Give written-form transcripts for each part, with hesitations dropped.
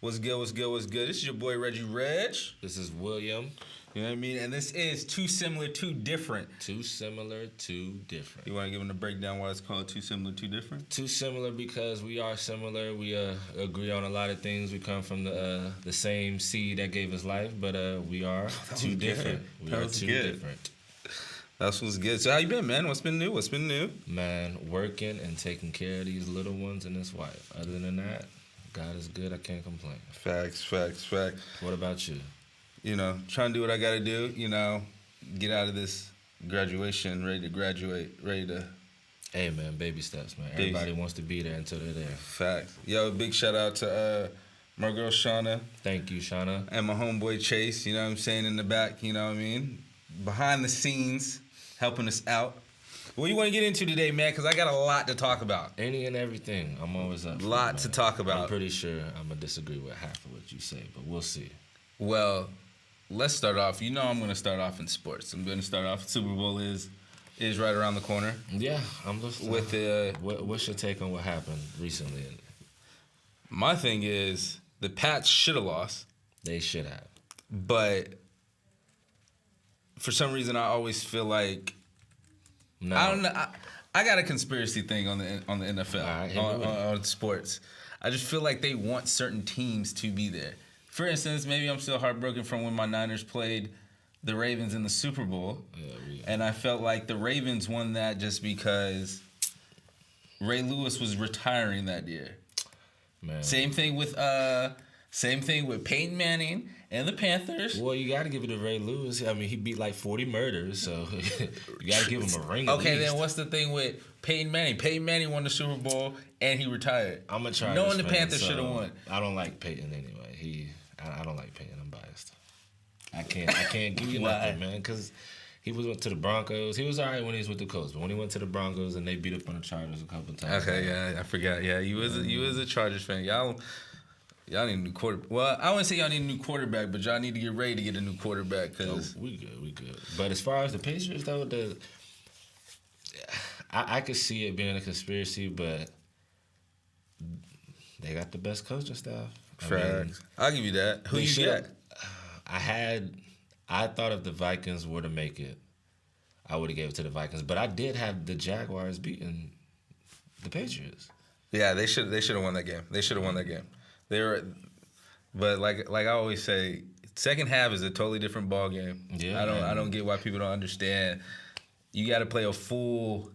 What's good, what's good, what's good? This is your boy Reggie Reg. This is William. You know what I mean? And this is Too Similar, Too Different. Too similar, too different. You want to give them the breakdown why it's called Too Similar, Too Different? Too similar because we are similar. We agree on a lot of things. We come from the same seed that gave us life, but we are too different. We are too different. That's what's good. So how you been, man? What's been new? What's been new? Man, working and taking care of these little ones and his wife. Other than that, God is good. I can't complain. Facts. What about you? You know, trying to do what I got to do, you know, get out of this graduation, ready to graduate, ready to... Hey, man, baby steps, man. Everybody wants to be there until they're there. Facts. Yo, big shout out to my girl Shauna. Thank you, Shauna. And my homeboy Chase, you know what I'm saying, in the back, you know what I mean? Behind the scenes, helping us out. What do you want to get into today, man? Because I got a lot to talk about. Any and everything. I'm always up for lot to talk about. I'm pretty sure I'm going to disagree with half of what you say, but we'll see. Well, let's start off. You know I'm going to start off in sports. I'm going to start off. Super Bowl is right around the corner. Yeah, I'm just... With the... What's your take on what happened recently? My thing is, the Pats should have lost. They should have. But for some reason, I always feel like... No. I don't know. I got a conspiracy thing on the NFL, right, on sports. I just feel like they want certain teams to be there. For instance, maybe I'm still heartbroken from when my Niners played the Ravens in the Super Bowl. Yeah, and I felt like the Ravens won that just because Ray Lewis was retiring that year. Man. Same thing with Peyton Manning and the Panthers. Well, you got to give it to Ray Lewis. I mean, he beat like 40 murders, so you got to give him a ring. Okay, then what's the thing with Peyton Manning? Peyton Manning won the Super Bowl and he retired. I'm a Chargers knowing the fan, Panthers should have won. I don't like Peyton anyway. I don't like Peyton. I'm biased. I can't give you nothing, man, because he went to the Broncos. He was all right when he was with the Colts, but when he went to the Broncos and they beat up on the Chargers a couple times. Okay, yeah, I forgot. Yeah, you was a Chargers fan. Y'all need a new quarterback. Well, I wouldn't say y'all need a new quarterback, but y'all need to get ready to get a new quarterback. Cause we good. But as far as the Patriots, though, I could see it being a conspiracy, but they got the best coaching staff. I'll give you that. Who you got? I thought if the Vikings were to make it, I would have gave it to the Vikings. But I did have the Jaguars beating the Patriots. Yeah, they should have won that game. They should have won that game. But like I always say, second half is a totally different ball game. Yeah, I don't get why people don't understand. You got to play a full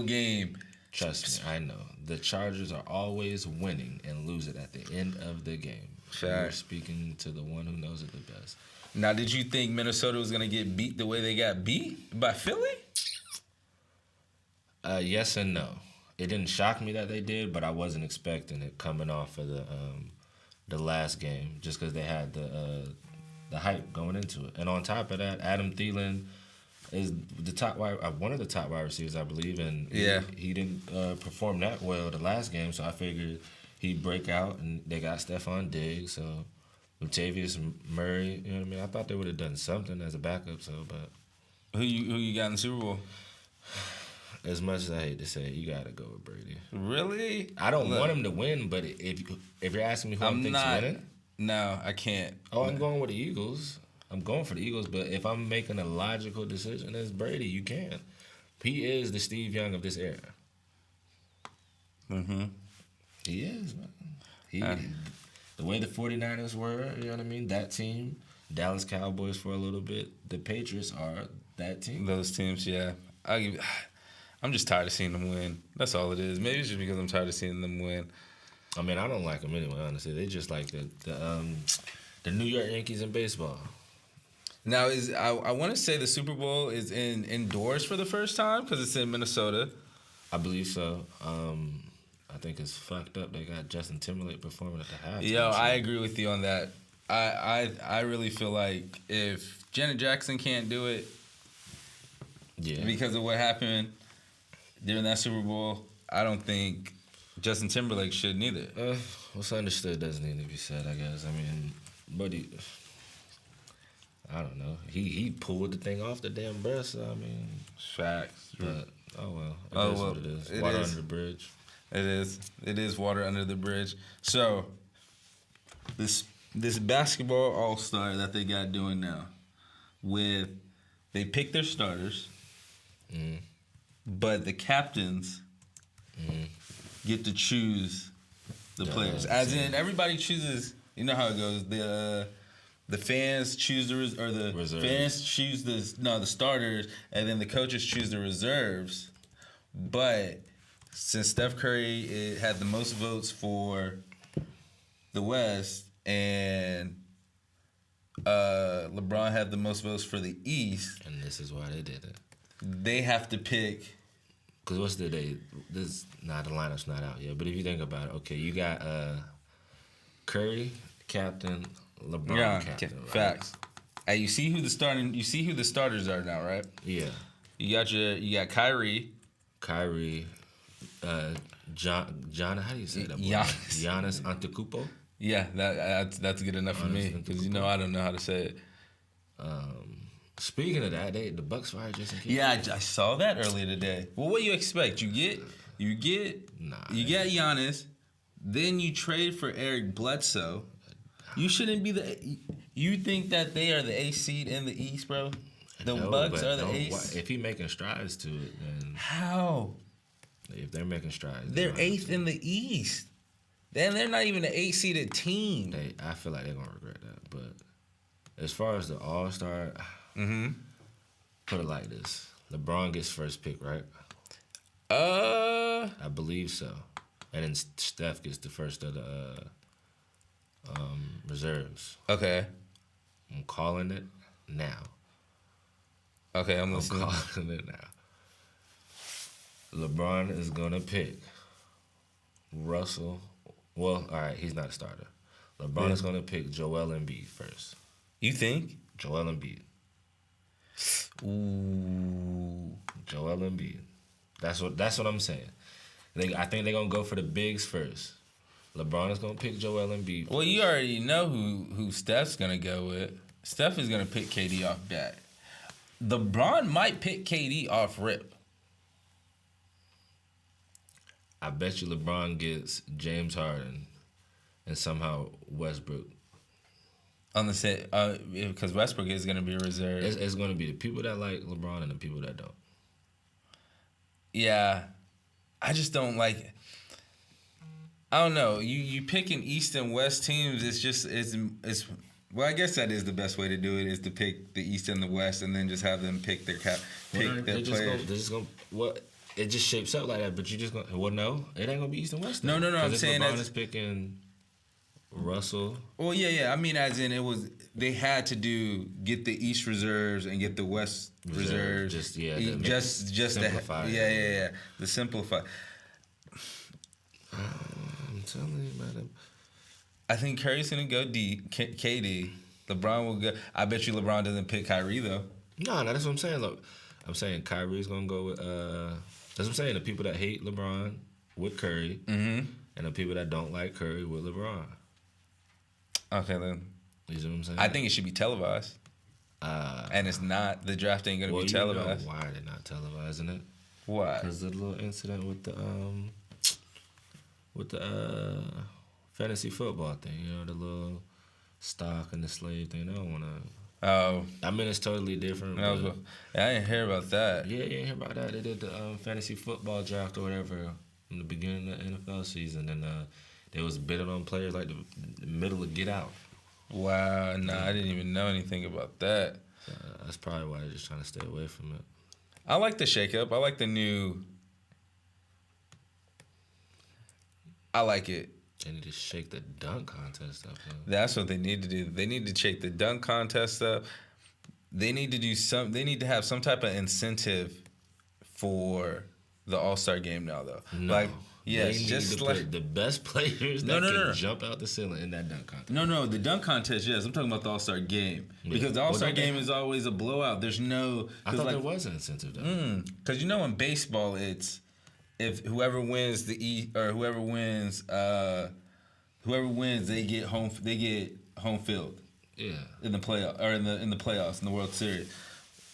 game. Trust me, I know. The Chargers are always winning and losing at the end of the game. You're speaking to the one who knows it the best. Now, did you think Minnesota was going to get beat the way they got beat by Philly? Yes and no. It didn't shock me that they did, but I wasn't expecting it coming off of the last game just because they had the hype going into it. And on top of that, Adam Thielen is one of the top wide receivers, I believe, and he didn't perform that well the last game, so I figured he'd break out, and they got Stephon Diggs, so Latavius Murray, you know what I mean? I thought they would have done something as a backup, but who you got in the Super Bowl? As much as I hate to say it, you gotta go with Brady. Really? I don't want him to win, but if you're asking me who I think's winning, no, I can't. I'm going with the Eagles. I'm going for the Eagles, but if I'm making a logical decision as Brady, you can. He is the Steve Young of this era. Mm-hmm. He is, man. The way the 49ers were, you know what I mean? That team, Dallas Cowboys for a little bit. The Patriots are that team. Those teams, yeah. I'm just tired of seeing them win. That's all it is. Maybe it's just because I'm tired of seeing them win. I mean, I don't like them anyway, honestly. They just like the New York Yankees in baseball. Now, I want to say the Super Bowl is indoors for the first time because it's in Minnesota. I believe so. I think it's fucked up. They got Justin Timberlake performing at the halftime. Yo, I agree with you on that. I really feel like if Janet Jackson can't do it, because of what happened during that Super Bowl, I don't think Justin Timberlake should neither. What's understood doesn't need to be said, I guess. I mean, but I don't know. He pulled the thing off the damn breast. So, I mean, facts. But it is what it is. Water under the bridge. It is water under the bridge. So, this basketball all-star that they got doing now, they pick their starters, but the captains get to choose the players. As in, everybody chooses. You know how it goes. The fans choose the Reserves. fans choose the starters, and then the coaches choose the reserves. But since Steph Curry had the most votes for the West, and LeBron had the most votes for the East, And this is why they did it. they have to pick. Because what's the day? The lineup's not out yet. But if you think about it, okay, you got Curry, captain, LeBron, captain. Right? Facts. Hey, you see who the starters are now, right? Yeah. You got Kyrie. John, how do you say that? Giannis. Giannis Antetokounmpo. Yeah, that's good enough for me because I don't know how to say it. Speaking of that, the Bucks fired Jason Kidd. Yeah, I saw that earlier today. Well, what do you expect? You get Giannis, then you trade for Eric Bledsoe. You shouldn't be you think that they are the 8th seed in the East, bro? The Bucks are the 8th. If he's making strides to it, then how? If they're making strides, they're 8th in the East. Then they're not even an 8-seeded team. I feel like they're gonna regret that. But as far as the All-Star, put it like this: LeBron gets first pick, right? I believe so, and then Steph gets the first of the reserves. Okay. I'm calling it now. Okay, I'm listening. Calling it now. LeBron is gonna pick Russell. Well, all right, he's not a starter. LeBron is gonna pick Joel Embiid first. You think? Joel Embiid. Ooh. Joel Embiid. That's what I'm saying. I think they're gonna go for the bigs first. LeBron is gonna pick Joel Embiid. Well, you already know who Steph's gonna go with. Steph is gonna pick KD off bat. LeBron might pick KD off rip. I bet you LeBron gets James Harden and somehow Westbrook. On the set, because Westbrook is gonna be a reserve. It's gonna be the people that like LeBron and the people that don't. Yeah, I just don't like. I don't know. You picking East and West teams. It's well, I guess that is the best way to do it. Is to pick the East and the West, and then just have them pick their players. It just shapes up like that. But you just gonna no, it ain't gonna be East and West. No. I'm saying LeBron is picking Russell. Well, yeah. I mean, as in they had to get the East reserves and get the West reserves. Just simplify. Yeah. The simplify. I'm telling you, man. I think Curry's gonna go D. KD. LeBron will go. I bet you LeBron doesn't pick Kyrie though. No, that's what I'm saying. Look, I'm saying Kyrie's gonna go with. That's what I'm saying. The people that hate LeBron with Curry, and the people that don't like Curry with LeBron. Okay, then. You see what I'm saying? I think it should be televised. And it's not. The draft ain't gonna be televised. You know why they're not televising it? Why? Because of the little incident with the fantasy football thing. You know, the little stock and the slave thing. They don't want to. Oh. I mean, it's totally different. I didn't hear about that. Yeah, you didn't hear about that. They did the fantasy football draft or whatever in the beginning of the NFL season, and they was bidding on players like the middle of Get Out. Wow, I didn't even know anything about that. That's probably why they're just trying to stay away from it. I like the shakeup. I like the new. I like it. They need to shake the dunk contest up. Man. That's what they need to do. They need to shake the dunk contest up. They need to do They need to have some type of incentive for the All-Star game now, though. No. Yes, they just need to like put the best players that can jump out the ceiling in that dunk contest. No, the dunk contest. Yes, I'm talking about the All-Star game because the All-Star game is always a blowout. There's no. I thought there was an incentive though. Because in baseball, it's if whoever wins whoever wins, they get home field. Yeah. In the playoff or in the playoffs in the World Series.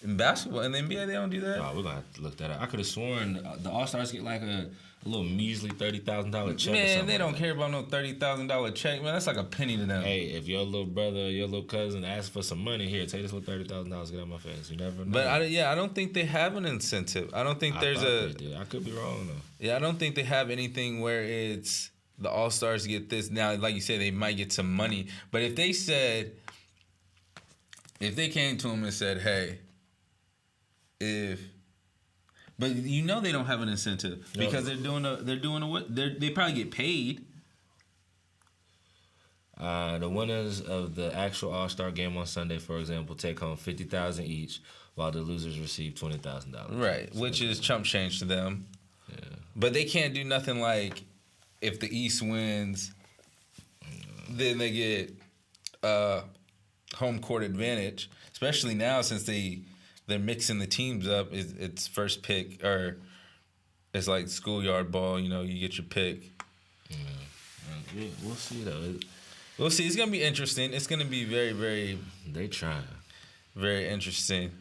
In basketball, in the NBA, they don't do that. Oh, we're gonna have to look that up. I could have sworn the All Stars get like a a little measly $30,000 check. Man, they don't care about no $30,000 check, man. That's like a penny to them. Hey, if your little brother or your little cousin asks for some money, here, take this little $30,000, get out of my face. You never know. But I don't think they have an incentive. I don't think I there's thought a. they did. I could be wrong though. Yeah, I don't think they have anything where it's the All-Stars get this. Now, like you said, they might get some money. But if they came to him and said, hey, but you know they don't have an incentive because they probably get paid. The winners of the actual All-Star game on Sunday, for example, take home $50,000 each, while the losers receive $20,000. Right, which is chump change to them. Yeah. But they can't do nothing like if the East wins, then they get home court advantage. Especially now since they're mixing the teams up. It's first pick, or it's like schoolyard ball. You know, you get your pick. Yeah. We'll see though. We'll see. It's gonna be interesting. It's gonna be very, very. They try. Very interesting.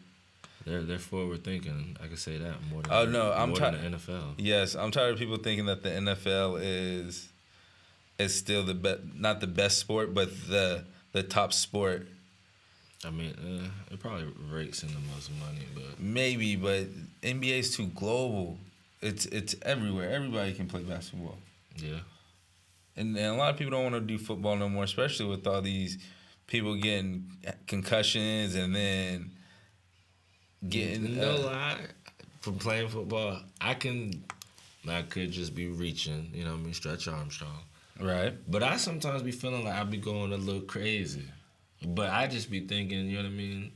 They're forward thinking. I can say that more than. I'm tired of the NFL. Yes, I'm tired of people thinking that the NFL is still not the best sport, but the top sport. I mean, it probably rakes in the most money, but maybe. But NBA is too global. It's everywhere. Everybody can play basketball. Yeah. And a lot of people don't want to do football no more, especially with all these people getting concussions and then getting. No lie, from playing football, I could just be reaching. You know what I mean? Stretch Armstrong. Right. But I sometimes be feeling like I be going a little crazy. But I just be thinking, you know what I mean,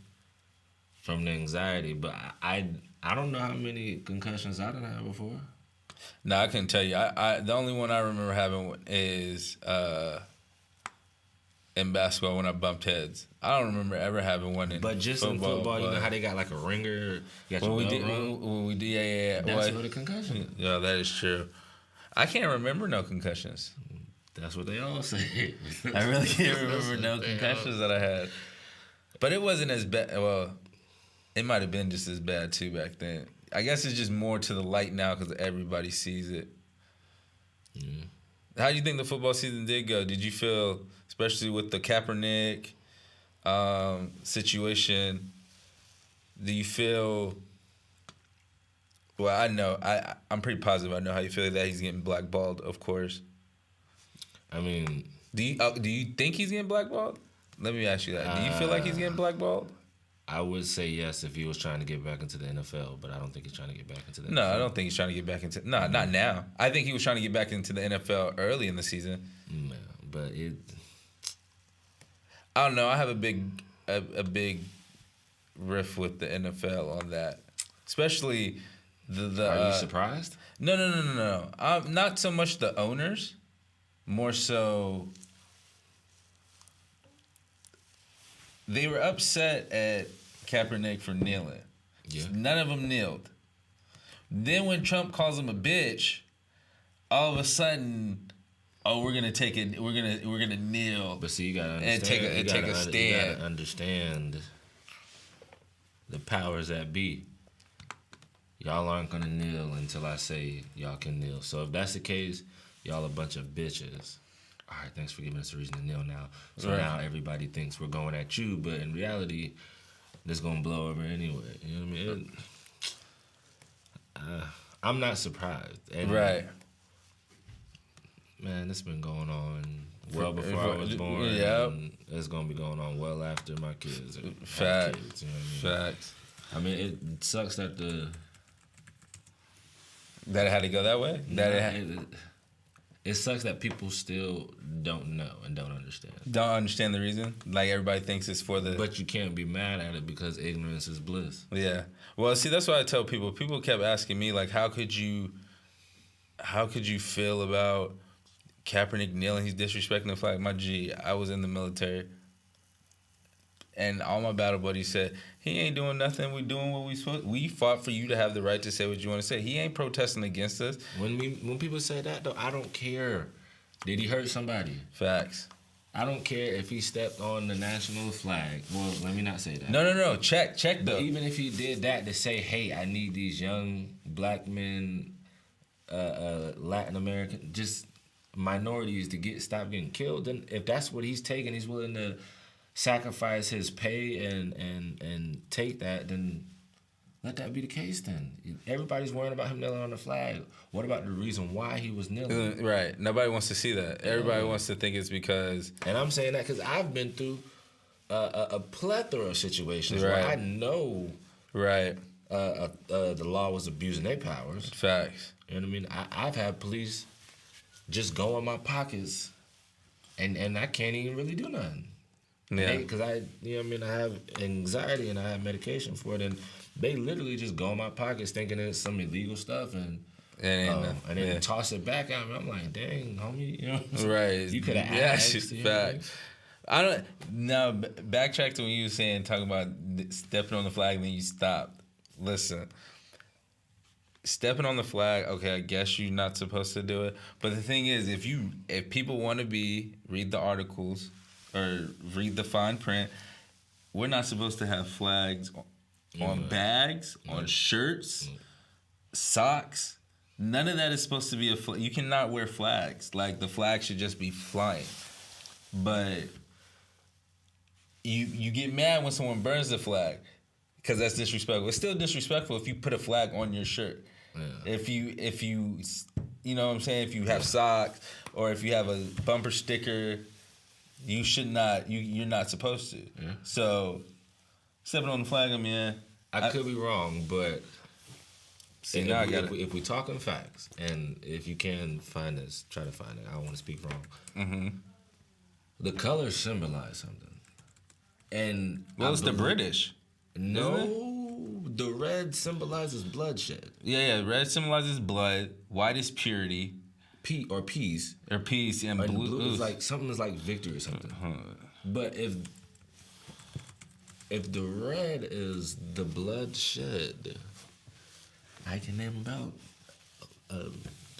from the anxiety. But I don't know how many concussions I done had before. No, I couldn't tell you. I the only one I remember having is in basketball when I bumped heads. I don't remember ever having one in football. But just in football, you know how they got like a ringer? You got your belt rung? When we did, yeah. That's what a concussion. Yeah, that is true. I can't remember no concussions. That's what they all say. I really can't remember no concussions that I had. But it wasn't as bad. Well, it might have been just as bad, too, back then. I guess it's just more to the light now because everybody sees it. Mm. How do you think the football season did go? Did you feel, especially with the Kaepernick situation, do you feel... Well, I know. I'm pretty positive I know how you feel that he's getting blackballed, of course. I mean, do you think he's getting blackballed? Let me ask you that. Do you feel like he's getting blackballed? I would say yes if he was trying to get back into the NFL, but I don't think he's trying to get back into the NFL. No, I don't think he's trying to get back into. No, not now. I think he was trying to get back into the NFL early in the season. No, but it. I don't know. I have a big riff with the NFL on that, especially the. Are you surprised? No. Not so much the owners. More so, they were upset at Kaepernick for kneeling. Yeah. None of them kneeled. Then when Trump calls him a bitch, all of a sudden, we're gonna take it. We're gonna kneel. But see, you gotta understand. And take a stand. You gotta understand the powers that be. Y'all aren't gonna kneel until I say y'all can kneel. So if that's the case. Y'all a bunch of bitches. All right, thanks for giving us a reason to kneel now. So now everybody thinks we're going at you, but in reality, this gonna blow over anyway. You know what I mean? I'm not surprised. And, right. Man, this been going on well before I was born. Yeah. It's gonna be going on well after my kids. Facts. Kids, you know what I mean? Facts. I mean, it sucks that that it had to go that way. It sucks that people still don't know and don't understand. Don't understand the reason? Like everybody thinks it's for the... But you can't be mad at it because ignorance is bliss. Yeah. Well, see, that's what I tell people. People kept asking me, like, how could you feel about Kaepernick kneeling? He's disrespecting the flag. My G, I was in the military. And all my battle buddies said, he ain't doing nothing. We doing what we supposed. We fought for you to have the right to say what you want to say. He ain't protesting against us. When people say that, though, I don't care. Did he hurt somebody? Facts. I don't care if he stepped on the national flag. Well, let me not say that. No. Check though. But even if he did that to say, hey, I need these young black men Latin American, just minorities to stop getting killed, then if that's what he's taking, he's willing to sacrifice his pay and take that, then let that be the case then. Everybody's worrying about him kneeling on the flag. What about the reason why he was kneeling? Right. Nobody wants to see that. Everybody wants to think it's because... And I'm saying that because I've been through a plethora of situations where I know the law was abusing their powers. Facts. You know what I mean? I've had police just go in my pockets and I can't even really do nothing. Yeah. Because you know what I mean, I have anxiety and I have medication for it, and they literally just go in my pockets thinking it's some illegal stuff and then toss it back at me. I'm like, dang, homie, you know, right? You could have asked. Facts. I don't. Now backtrack to when you were talking about stepping on the flag and then you stopped. Listen, stepping on the flag. Okay, I guess you're not supposed to do it. But the thing is, if people want to read the articles or read the fine print, we're not supposed to have flags on bags, on shirts, socks. None of that is supposed to be a flag. You cannot wear flags. Like, the flag should just be flying. But you get mad when someone burns the flag because that's disrespectful. It's still disrespectful if you put a flag on your shirt. Yeah. If you you know what I'm saying, if you have socks or if you have a bumper sticker, you should not. You're not supposed to. Yeah. So stepping on the flag, I mean, I could be wrong, but if we talking facts, and if you can find this, try to find it. I don't want to speak wrong. Mm-hmm. The colors symbolize something, and it's the British. No, the red symbolizes bloodshed. Yeah. Red symbolizes blood. White is purity. Peace, and blue is like something is like victory or something. But if the red is the bloodshed, I can name about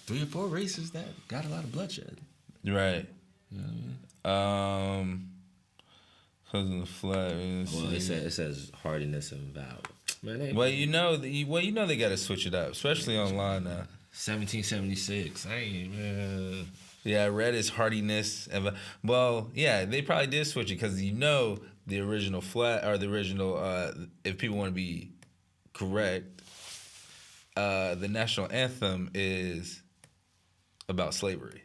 3 or 4 races that got a lot of bloodshed. Right. You know what I mean? Because of the flag. Well, it says hardiness and valor. Man, you know they got to switch it up, especially online now. 1776. Man. Yeah, red is hardiness. They probably did switch it because the original flag or the original. If people want to be correct, the national anthem is about slavery.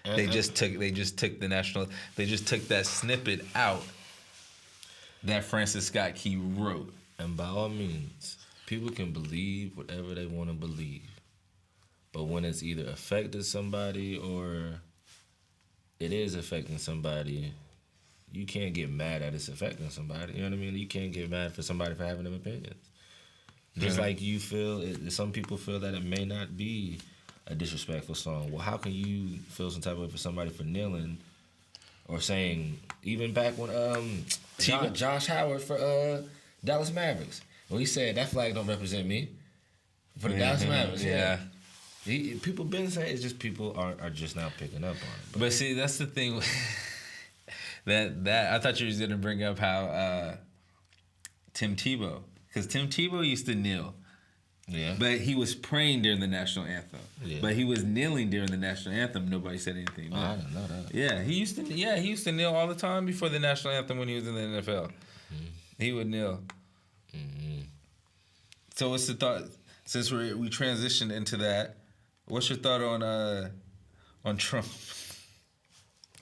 They just took that snippet out that Francis Scott Key wrote. And by all means, people can believe whatever they want to believe. But when it's either affected somebody or it is affecting somebody, you can't get mad at it's affecting somebody. You know what I mean? You can't get mad for somebody for having them opinions. Just like you feel, some people feel that it may not be a disrespectful song. Well, how can you feel some type of way for somebody for kneeling or saying, even back when Josh Howard for Dallas Mavericks, when he said that flag don't represent me for the Dallas Mavericks. Yeah. People been saying, it's just people are just now picking up on it. But see, that's the thing. that I thought you was gonna bring up how Tim Tebow, because Tim Tebow used to kneel. Yeah. But he was praying during the national anthem. Yeah. But he was kneeling during the national anthem. Nobody said anything. Oh, I didn't know that. Yeah, he used to kneel all the time before the national anthem when he was in the NFL. Mm-hmm. He would kneel. Mm-hmm. So what's the thought? Since we transitioned into that, what's your thought on Trump?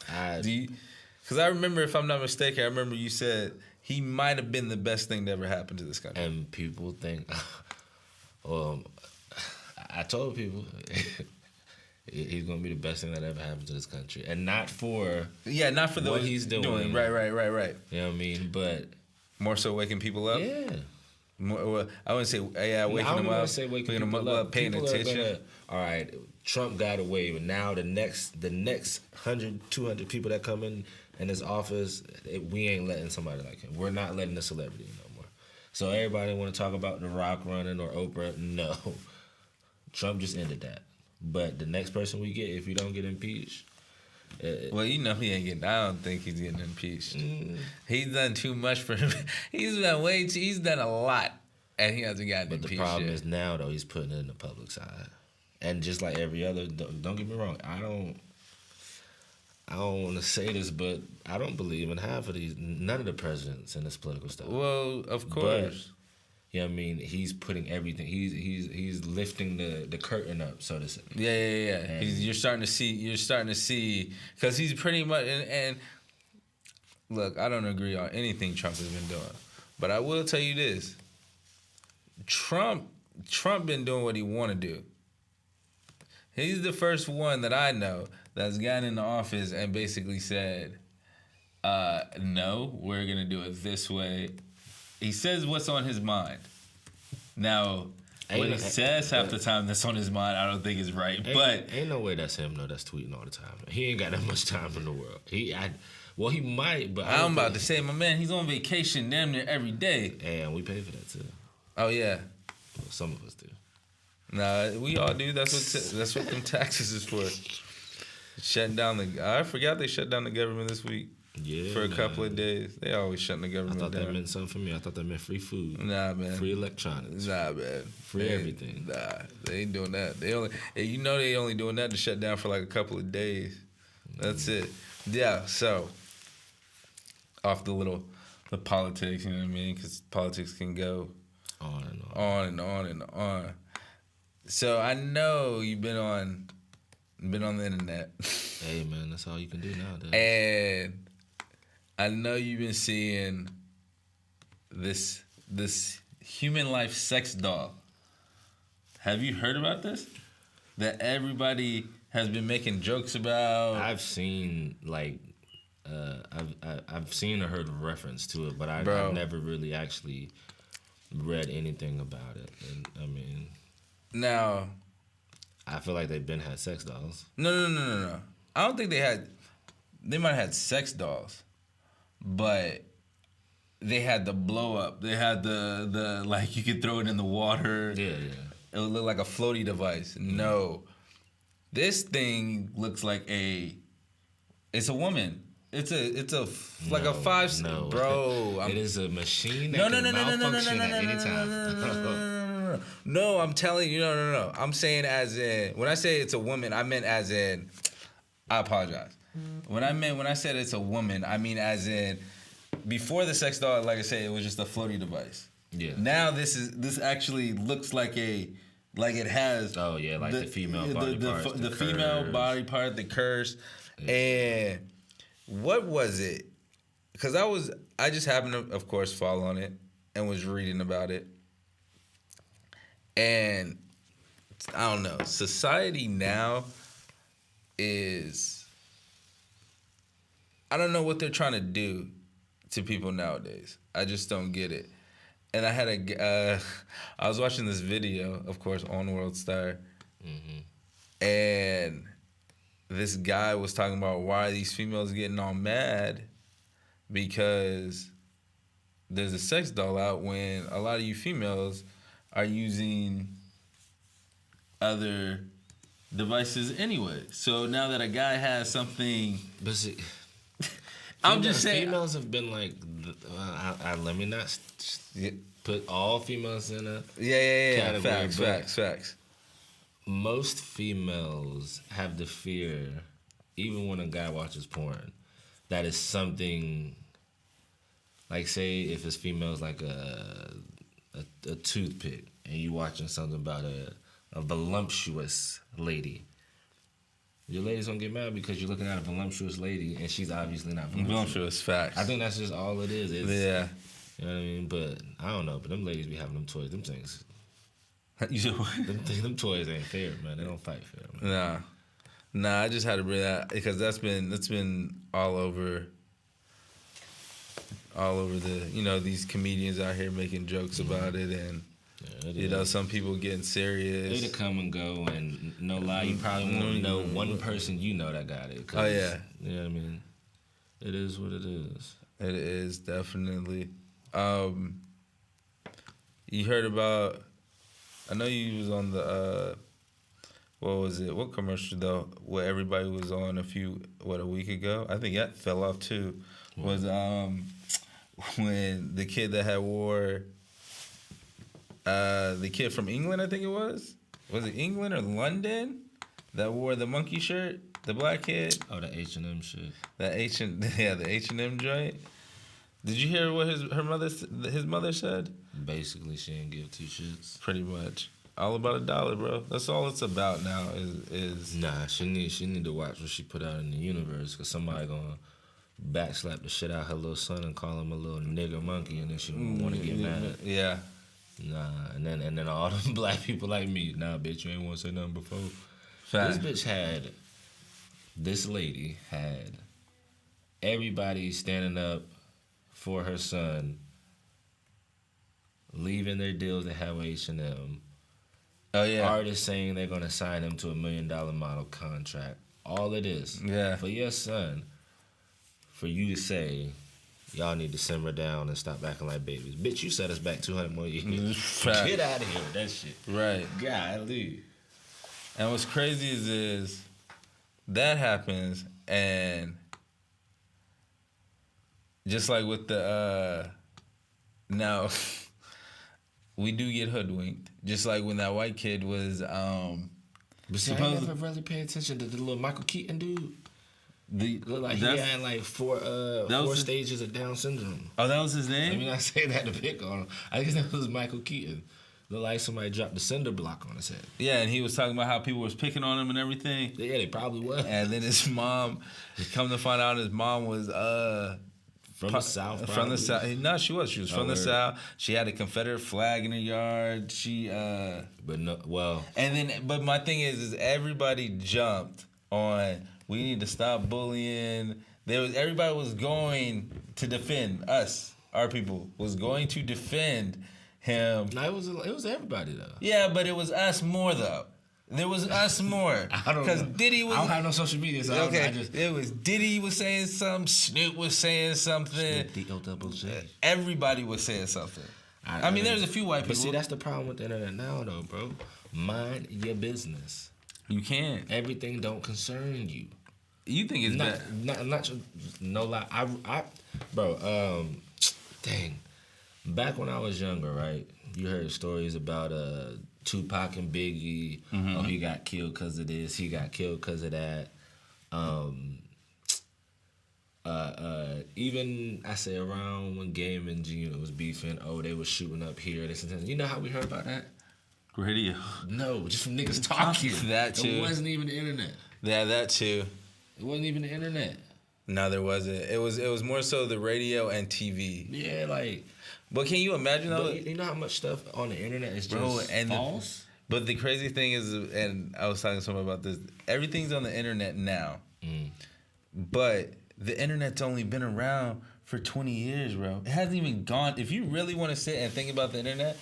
Because I remember, if I'm not mistaken, I remember you said he might have been the best thing that ever happened to this country. And people think, I told people he's gonna be the best thing that ever happened to this country, and not for what he's doing. Right. You know what I mean? But more so waking people up. Yeah. I wouldn't say waking them up. Waking them up, paying people attention. All right, Trump got away, but now the next 100, 200 people that come in this office, we ain't letting somebody like him. We're not letting a celebrity no more. So everybody want to talk about The Rock running or Oprah. No, Trump just ended that. But the next person we get, if we don't get impeached. Well, he ain't getting. I don't think he's getting impeached. He's done too much for him. He's done a lot, and he hasn't gotten impeached. But the problem is now, though, he's putting it in the public's eye. And just like every other, don't get me wrong, I don't want to say this, but I don't believe in none of the presidents in this political stuff. Well, of course. You know what I mean? He's putting everything. He's lifting the curtain up, so to say. Yeah. You're starting to see because he's pretty much and look, I don't agree on anything Trump has been doing, but I will tell you this: Trump been doing what he want to do. He's the first one that I know that's gotten into office and basically said, no, we're going to do it this way. He says what's on his mind. Now, what he says half the time that's on his mind, I don't think is right. But ain't no way that's him, that's tweeting all the time. He ain't got that much time in the world. He might, but I'm about to say, my man, he's on vacation damn near every day. And we pay for that, too. Oh, yeah. Well, some of us do. Nah, we all do. That's what them taxes is for. Shutting down I forgot they shut down the government this week. Yeah, for a couple of days. They always shutting the government down. I thought that meant something for me. I thought that meant free food. Nah, man. Free electronics. Nah, man. Free everything. Nah, they ain't doing that. They only doing that to shut down for like a couple of days. That's it. Yeah. So off the politics, you know what I mean? Because politics can go on and on and on and on. So I know you've been on the internet. Hey man, that's all you can do nowadays. And I know you've been seeing this human life sex doll. Have you heard about this? That everybody has been making jokes about. I've seen I've seen or heard a reference to it, but I've never really actually read anything about it. And I mean, now, I feel like they've been had sex dolls. No. I don't think they had. They might have had sex dolls, but they had the blow up. They had the like you could throw it in the water. Yeah. It would look like a floaty device. No, this thing looks like it's a woman. It's a 5. No, bro. It is a machine that can malfunction at any time. No, I'm telling you, no. I'm saying as in, when I say it's a woman, I meant as in, I apologize. When I said it's a woman, I mean as in, before the sex doll, like I said, it was just a floaty device. Yeah. Now this actually looks like it has. Oh yeah, like the female body parts. The female body part, the curse, and what was it? Because I just happened to, of course, fall on it and was reading about it. And I don't know, society now is, I don't know what they're trying to do to people nowadays. I just don't get it. And I was watching this video, of course, on World Star, and this guy was talking about why these females getting all mad because there's a sex doll out when a lot of you females are using other devices anyway. So now that a guy has something, but see, I'm just saying, females have been like, let me not put all females in a category. Facts. Most females have the fear, even when a guy watches porn, that is something. Like, say if it's females like a toothpick, and you watching something about a voluptuous lady. Your lady's gonna get mad because you're looking at a voluptuous lady and she's obviously not voluptuous. Facts. I think that's just all it is. Yeah. You know what I mean? But I don't know. But them ladies be having them toys. Them things. You said what? Them toys ain't fair, man. They don't fight fair, man. Nah. I just had to bring that because that's been all over the these comedians out here making jokes about it, and some people getting serious. It'll come and go, and no lie, you probably won't know one person that got it. Oh yeah, you know what I mean. It is what it is. It is definitely. You heard about? I know you was on the. What was it? What commercial though? Where everybody was on a week ago? I think that fell off too. Was when the kid that had wore, the kid from England, I think it was. was it England or London that wore the monkey shirt? The black kid. Oh, the H&M shit. The H&M joint. Did you hear what his mother said? Basically, she didn't give two shits. Pretty much. All about $1, bro. That's all it's about now. Is Nah, she need to watch what she put out in the universe, because somebody gonna backslap the shit out of her little son and call him a little nigger monkey, and then she won't want to get mad. Yeah. Nah, and then all them black people like me. Nah, bitch, you ain't want to say nothing before. Fact. This lady had everybody standing up for her son, leaving their deals to have H&M. Oh yeah. Artists saying they're gonna sign him to $1 million model contract. All it is. Yeah. For your son, for you to say, y'all need to simmer down and stop acting like babies. Bitch, you set us back 200 more years. Fact. Get out of here with that shit. Right. Golly. And what's crazy is that happens, and just like with the now we do get hoodwinked. Just like when that white kid was But see, I never really pay attention to the little Michael Keaton dude. Looked like he had like four stages of Down syndrome. Oh, that was his name? Let me not say that to pick on him. I guess that was Michael Keaton. Looked like somebody dropped the cinder block on his head. Yeah, and he was talking about how people was picking on him and everything. Yeah, they probably was. And then his mom, come to find out his mom was from the South. Probably. From the South. No, she was from the South. She had a Confederate flag in her yard. But no, well. And then, but my thing is everybody jumped on. We need to stop bullying. Everybody was going to defend us. Our people was going to defend him. No, it was everybody though. Yeah, but it was us more though. There was us more. I don't know. Because Diddy was. I don't have no social media, so okay. It was Diddy was saying something. Snoop was saying something. D-O-double-J. Everybody was saying something. I mean, there's a few white people. But see, that's the problem with the internet now, though, bro. Mind your business. You can't. Everything don't concern you. You think it's bad? Not no lie. Dang. Back when I was younger, right? You heard stories about Tupac and Biggie. Mm-hmm. Oh, he got killed because of this. He got killed because of that. Even I say around when Game and G was beefing. Oh, they was shooting up here. This and that. You know how we heard about that? Radio. No, just from niggas talking. That too. It wasn't even the internet. Yeah, that too. It wasn't even the internet. No, there wasn't. It was more so the radio and TV. Yeah, like. But can you imagine though? You know how much stuff on the internet is just false? But the crazy thing is, and I was talking to someone about this, everything's on the internet now. Mm. But the internet's only been around for 20 years, bro. It hasn't even gone. If you really want to sit and think about the internet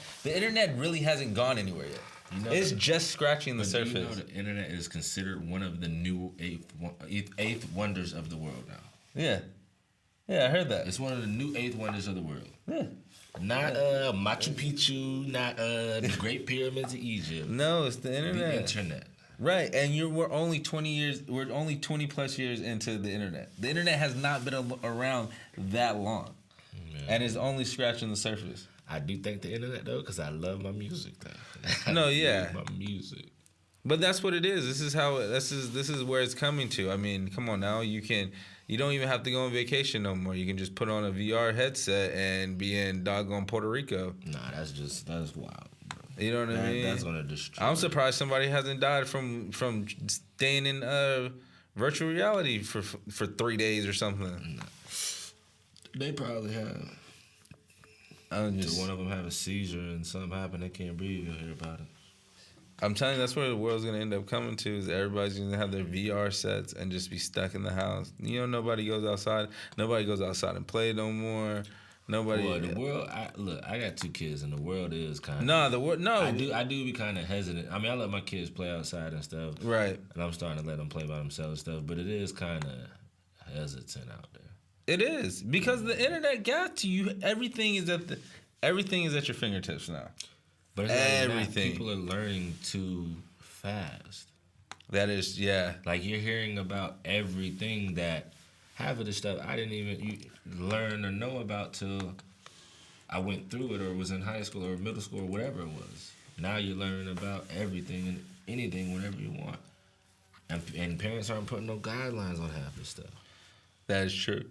really hasn't gone anywhere yet. You know, it's just scratching the surface. You know the internet is considered one of the new eighth wonders of the world now. Yeah. Yeah, I heard that. It's one of the new eighth wonders of the world. Yeah. Not Machu Picchu, not the Great Pyramids of Egypt. No, it's the internet. The internet. Right, and we're only 20 plus years into the internet. The internet has not been around that long. Yeah. And it's only scratching the surface. I do thank the internet though, because I love my music though. No, yeah. My music. But that's what it is. This is where it's coming to. I mean, come on now. You don't even have to go on vacation no more. You can just put on a VR headset and be in doggone Puerto Rico. Nah, that's wild, bro. You know what I mean? That's gonna destroy. I'm surprised somebody hasn't died from staying in virtual reality for 3 days or something. Nah. They probably have. Just one of them have a seizure and something happen, they can't breathe. You'll hear about it. I'm telling you, that's where the world's gonna end up coming to. Is everybody's gonna have their VR sets and just be stuck in the house. You know, nobody goes outside. Nobody goes outside and play no more. Nobody. Well, the world. I got 2 kids, and the world is kind of. No, the world. No, I do be kind of hesitant. I mean, I let my kids play outside and stuff. Right. And I'm starting to let them play by themselves and stuff, but it is kind of hesitant out there. It is because the internet got to you. Everything is at your fingertips now. But it's everything. People are learning too fast. That is, yeah. Like you're hearing about everything that half of the stuff I didn't even learn or know about till I went through it or was in high school or middle school or whatever it was. Now you're learning about everything and anything whenever you want. And parents aren't putting no guidelines on half this stuff. That is true.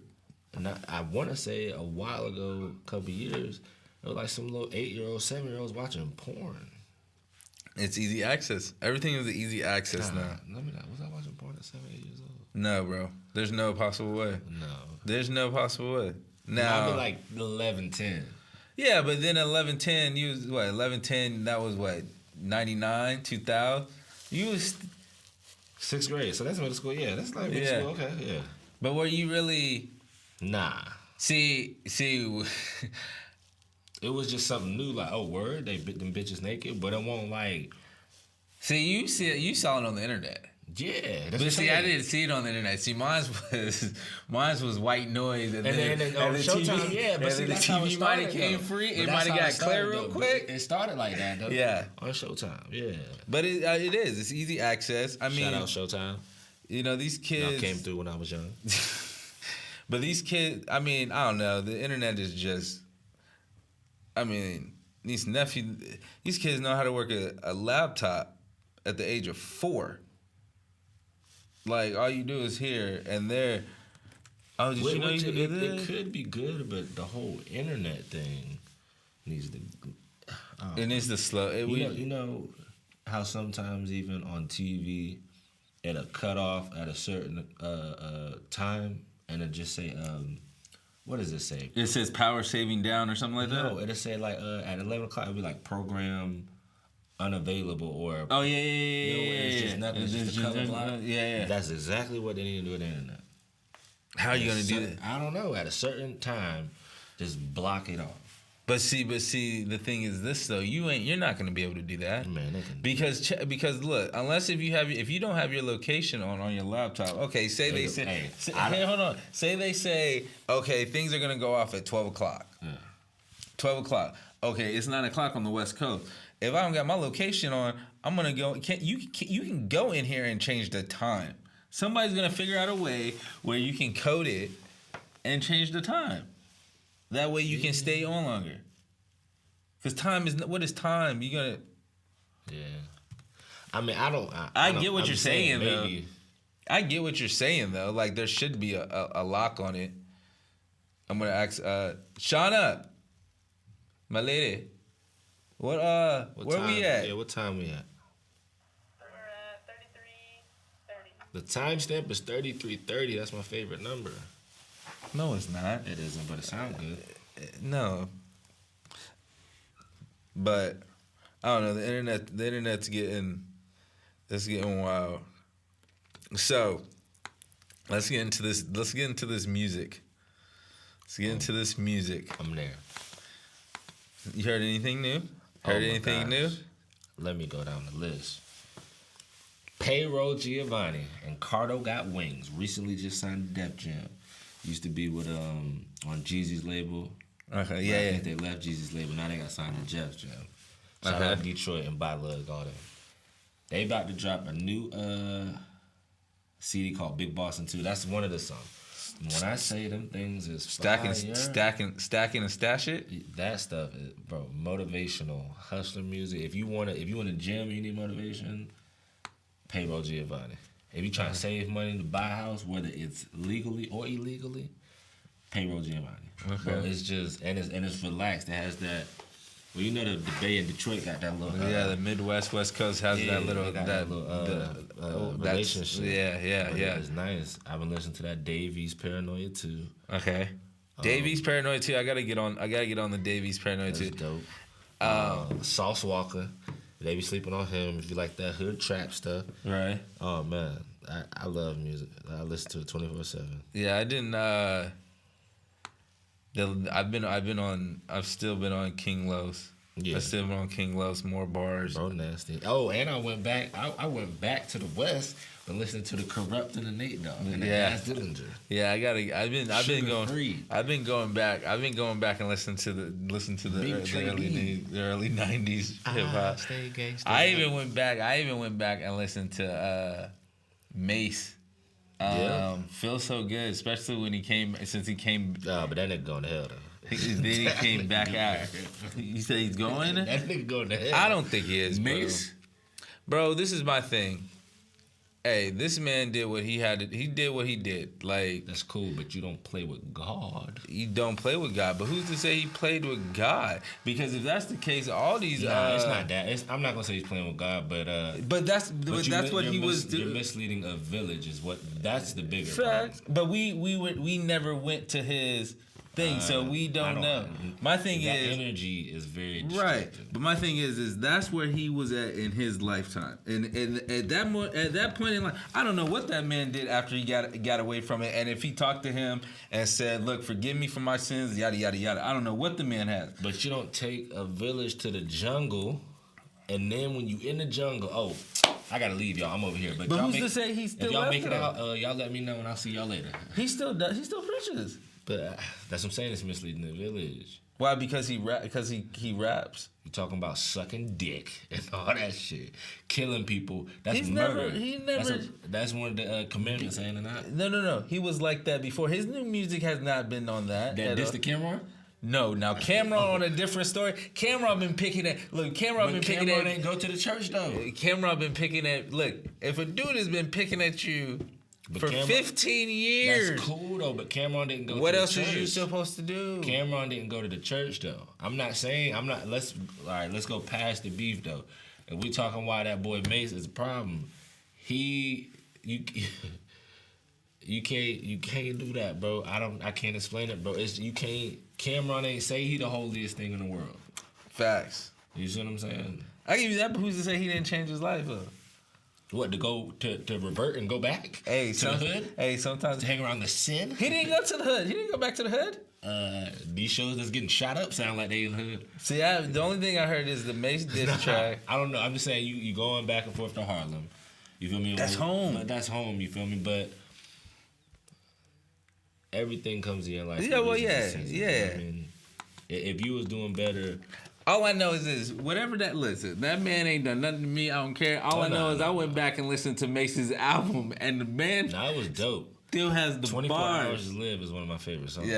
And I want to say a while ago, a couple years, it was like some little 8-year-olds, 7-year-olds watching porn. It's easy access. Everything is easy access now. Let me not. Was I watching porn at 7, 8 years old? No, bro. There's no possible way. No. There's no possible way. Now, I'd be like 11, 10. yeah, but then 11, 10, you was, what, 11, 10, that was what, 99, 2000? You was... 6th grade. So that's middle school. Yeah, that's like middle school. Okay, yeah. But were you really... Nah. See... It was just something new, like, oh, word, they bit them bitches naked, but it won't like... See, you saw it on the internet. Yeah. But see, I didn't see it on the internet. See, mine was white noise, and then on Showtime, yeah. But see, the that's how it TV might have started, came though. free. But It that's might have how got it started, clear real though. quick. It started like that, though. Yeah. On Showtime, yeah. But it is. It's easy access. I mean, Shout out Showtime. You know, these kids... Y'all came through when I was young. But these kids, I mean, I don't know. The internet is just... I mean, these kids know how to work a laptop at the age of 4. Like, all you do is here and there. Oh, did you know you could do this? It could be good, but the whole internet thing needs to... It needs to slow... You know how sometimes even on TV, it'll cut off at a certain time, and it'll just say... what does it say? It says power saving down or something like that? No, it'll say like at 11 o'clock, it'll be like program unavailable or... Oh, yeah. It's just nothing. It's just a color block. Yeah. That's exactly what they need to do with the internet. How are you going to do that? I don't know. At a certain time, just block it off. But see, the thing is this though, you're not going to be able to do that. Man, they can because look, unless if you don't have your location on your laptop. Okay, hold on. Say they say, okay, things are going to go off at 12 o'clock. Yeah. 12 o'clock. Okay, it's 9 o'clock on the West Coast. If I don't got my location on, I'm gonna go. You can go in here and change the time. Somebody's gonna figure out a way where you can code it and change the time. That way you can stay on longer. Cause time is what is time? You gotta. Yeah. I mean, I get what you're saying though. I get what you're saying though. Like there should be a lock on it. I'm gonna ask Shauna, my lady. What where time, we at? Yeah, what time we at? We're at 33:30. The timestamp is 33:30. That's my favorite number. No, it's not. It isn't, but it sounds good. No. But I don't know. The internet's getting wild. So let's get into this. Let's get into this music. I'm there. You heard anything new? Heard anything new? Let me go down the list. Payroll Giovanni and Cardo Got Wings recently just signed Def Jam. Used to be with on Jeezy's label. Okay, I yeah. think they left Jeezy's label. Now they got signed to Def Jam. Shout out Detroit and By Lug, all them. They about to drop a new CD called Big Bossin' 2. That's one of the songs. When I say them things is stacking and stash it. That stuff is, bro, motivational hustler music. If you in a gym, you need motivation. Payroll Giovanni. If you trying to save money to buy a house, whether it's legally or illegally, Payroll Giovanni. Okay. Bro, it's just and it's relaxed. It has that. Well, you know the Bay in Detroit got that little. The Midwest, West Coast has that little relationship. Yeah. It's nice. I've been listening to that Davies Paranoia too. Okay. Davies Paranoia too. I gotta get on the Davies Paranoia too. Dope. Sauce Walker. They be sleeping on him if you like that hood trap stuff. Right. Oh man, I love music. I listen to it 24/7. Yeah, I didn't. I've still been on King Los. Yeah. I've still been on King Los. More bars. Bro, nasty. Oh, and I went back. I went back to the West, but listening to the Corrupt and the Nate Dogg and the Ass Dillinger. Yeah, I've been going. Free. I've been going back and listen to the early '90s hip hop. Stay gangsta. I even went back and listened to Mace. Feels so good, especially when he came. Since he came, Nah, but that nigga going to hell though. then he came back out. You said he's going? That nigga going to hell. I don't think he is, bro. Mace? Bro, this is my thing. Hey, this man did what he had to. He did what he did. Like, That's cool, but you don't play with God. you don't play with God. But who's to say he played with God? Because if that's the case, all these. Nah, it's not that. I'm not gonna say he's playing with God, but that's what he was You're doing. misleading a village is what. That's the bigger Facts. problem. But we never went to his thing, so we don't know. My thing that is energy is very right. destructive. But my thing is that's where he was at in his lifetime, and at that point in life, I don't know what that man did after he got away from it, and if he talked to him and said, "Look, forgive me for my sins," yada yada yada. I don't know what the man has. But you don't take a village to the jungle, and then when you in the jungle, I gotta leave y'all. I'm over here. But y'all who's to say he's still if y'all left make it though? out, y'all let me know and I'll see y'all later. He still does. He still preaches. But that's what I'm saying. It's misleading the village. Why? Because he raps. You talking about sucking dick and all that shit, killing people. That's He's murder. never. That's one of the commandments, ain't it not? No. He was like that before. His new music has not been on that. This the Cameron? No, now Cameron on a different story. Cameron been picking at. Look, Cameron been picking Cameron at. ain't go to the church though. Cameron been picking at. Look, if a dude has been picking at you for Cameron- 15 years, That's cool though, but Cameron didn't go. what to else the church. is you supposed to do? Cameron didn't go to the church though. Let's go past the beef though. If we talking why that boy Mace is a problem, you can't do that, bro. I can't explain it, bro. You can't. Cameron ain't say he the holiest thing in the world. Facts. You see what I'm saying? I give you that, but who's to say he didn't change his life up? What, to go to revert and go back? Hey, to the hood? Hey, sometimes To hang around the sin? he didn't go to the hood. He didn't go back to the hood. These shows that's getting shot up sound like they in the hood. See, the only thing I heard is the Mace diss track. I don't know. I'm just saying you going back and forth to Harlem. You feel me? That's home. But that's home. You feel me? But everything comes in your life. Yeah, for well, reasons yeah, and seasons, yeah. you know what I mean, if you was doing better, All I know is this: whatever that. Listen, that man ain't done nothing to me. I don't care. All I know is I went back and listened to Mace's album, and the man it was dope. still has the 24 bars. Hours to Live is one of my favorite songs.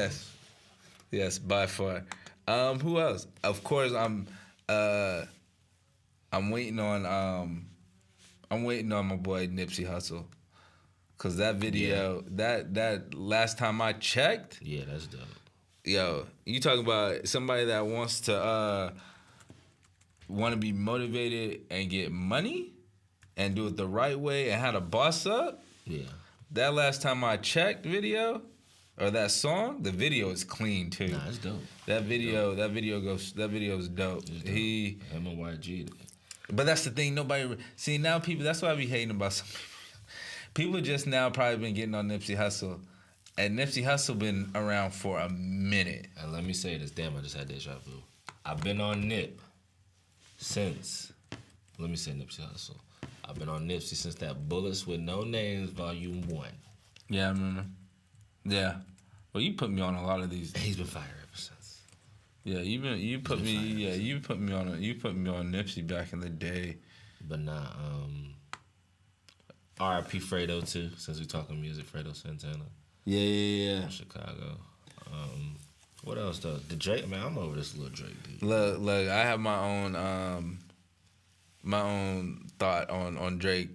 Yes, by far. Who else? Of course, I'm waiting on my boy Nipsey Hussle, cause that video, that last time I checked, Yeah, that's dope. yo, you talking about somebody that wants to want to be motivated and get money and do it the right way and how to boss up. Yeah. That last time I checked video or that song, the video is clean too. Nah, it's dope. That video is dope. It's dope. He, Him and YG. but that's the thing. Nobody see now. People. That's why I be hating about some people. People just now probably been getting on Nipsey Hussle, and Nipsey Hussle been around for a minute. And let me say this. Damn, I just had deja vu. I've been on Nip since. Let me say Nipsey Hussle. I've been on Nipsey since that Bullets with No Names Volume 1. Yeah, I remember. Yeah. Well, you put me on a lot of these. He's been fire ever since. Yeah, you put me on Nipsey back in the day. But nah, R.I.P. Fredo too, since we talking music, Fredo Santana Yeah. from Chicago. What else though? The Drake, man, I'm over this little Drake dude. Look, I have my own thought on Drake.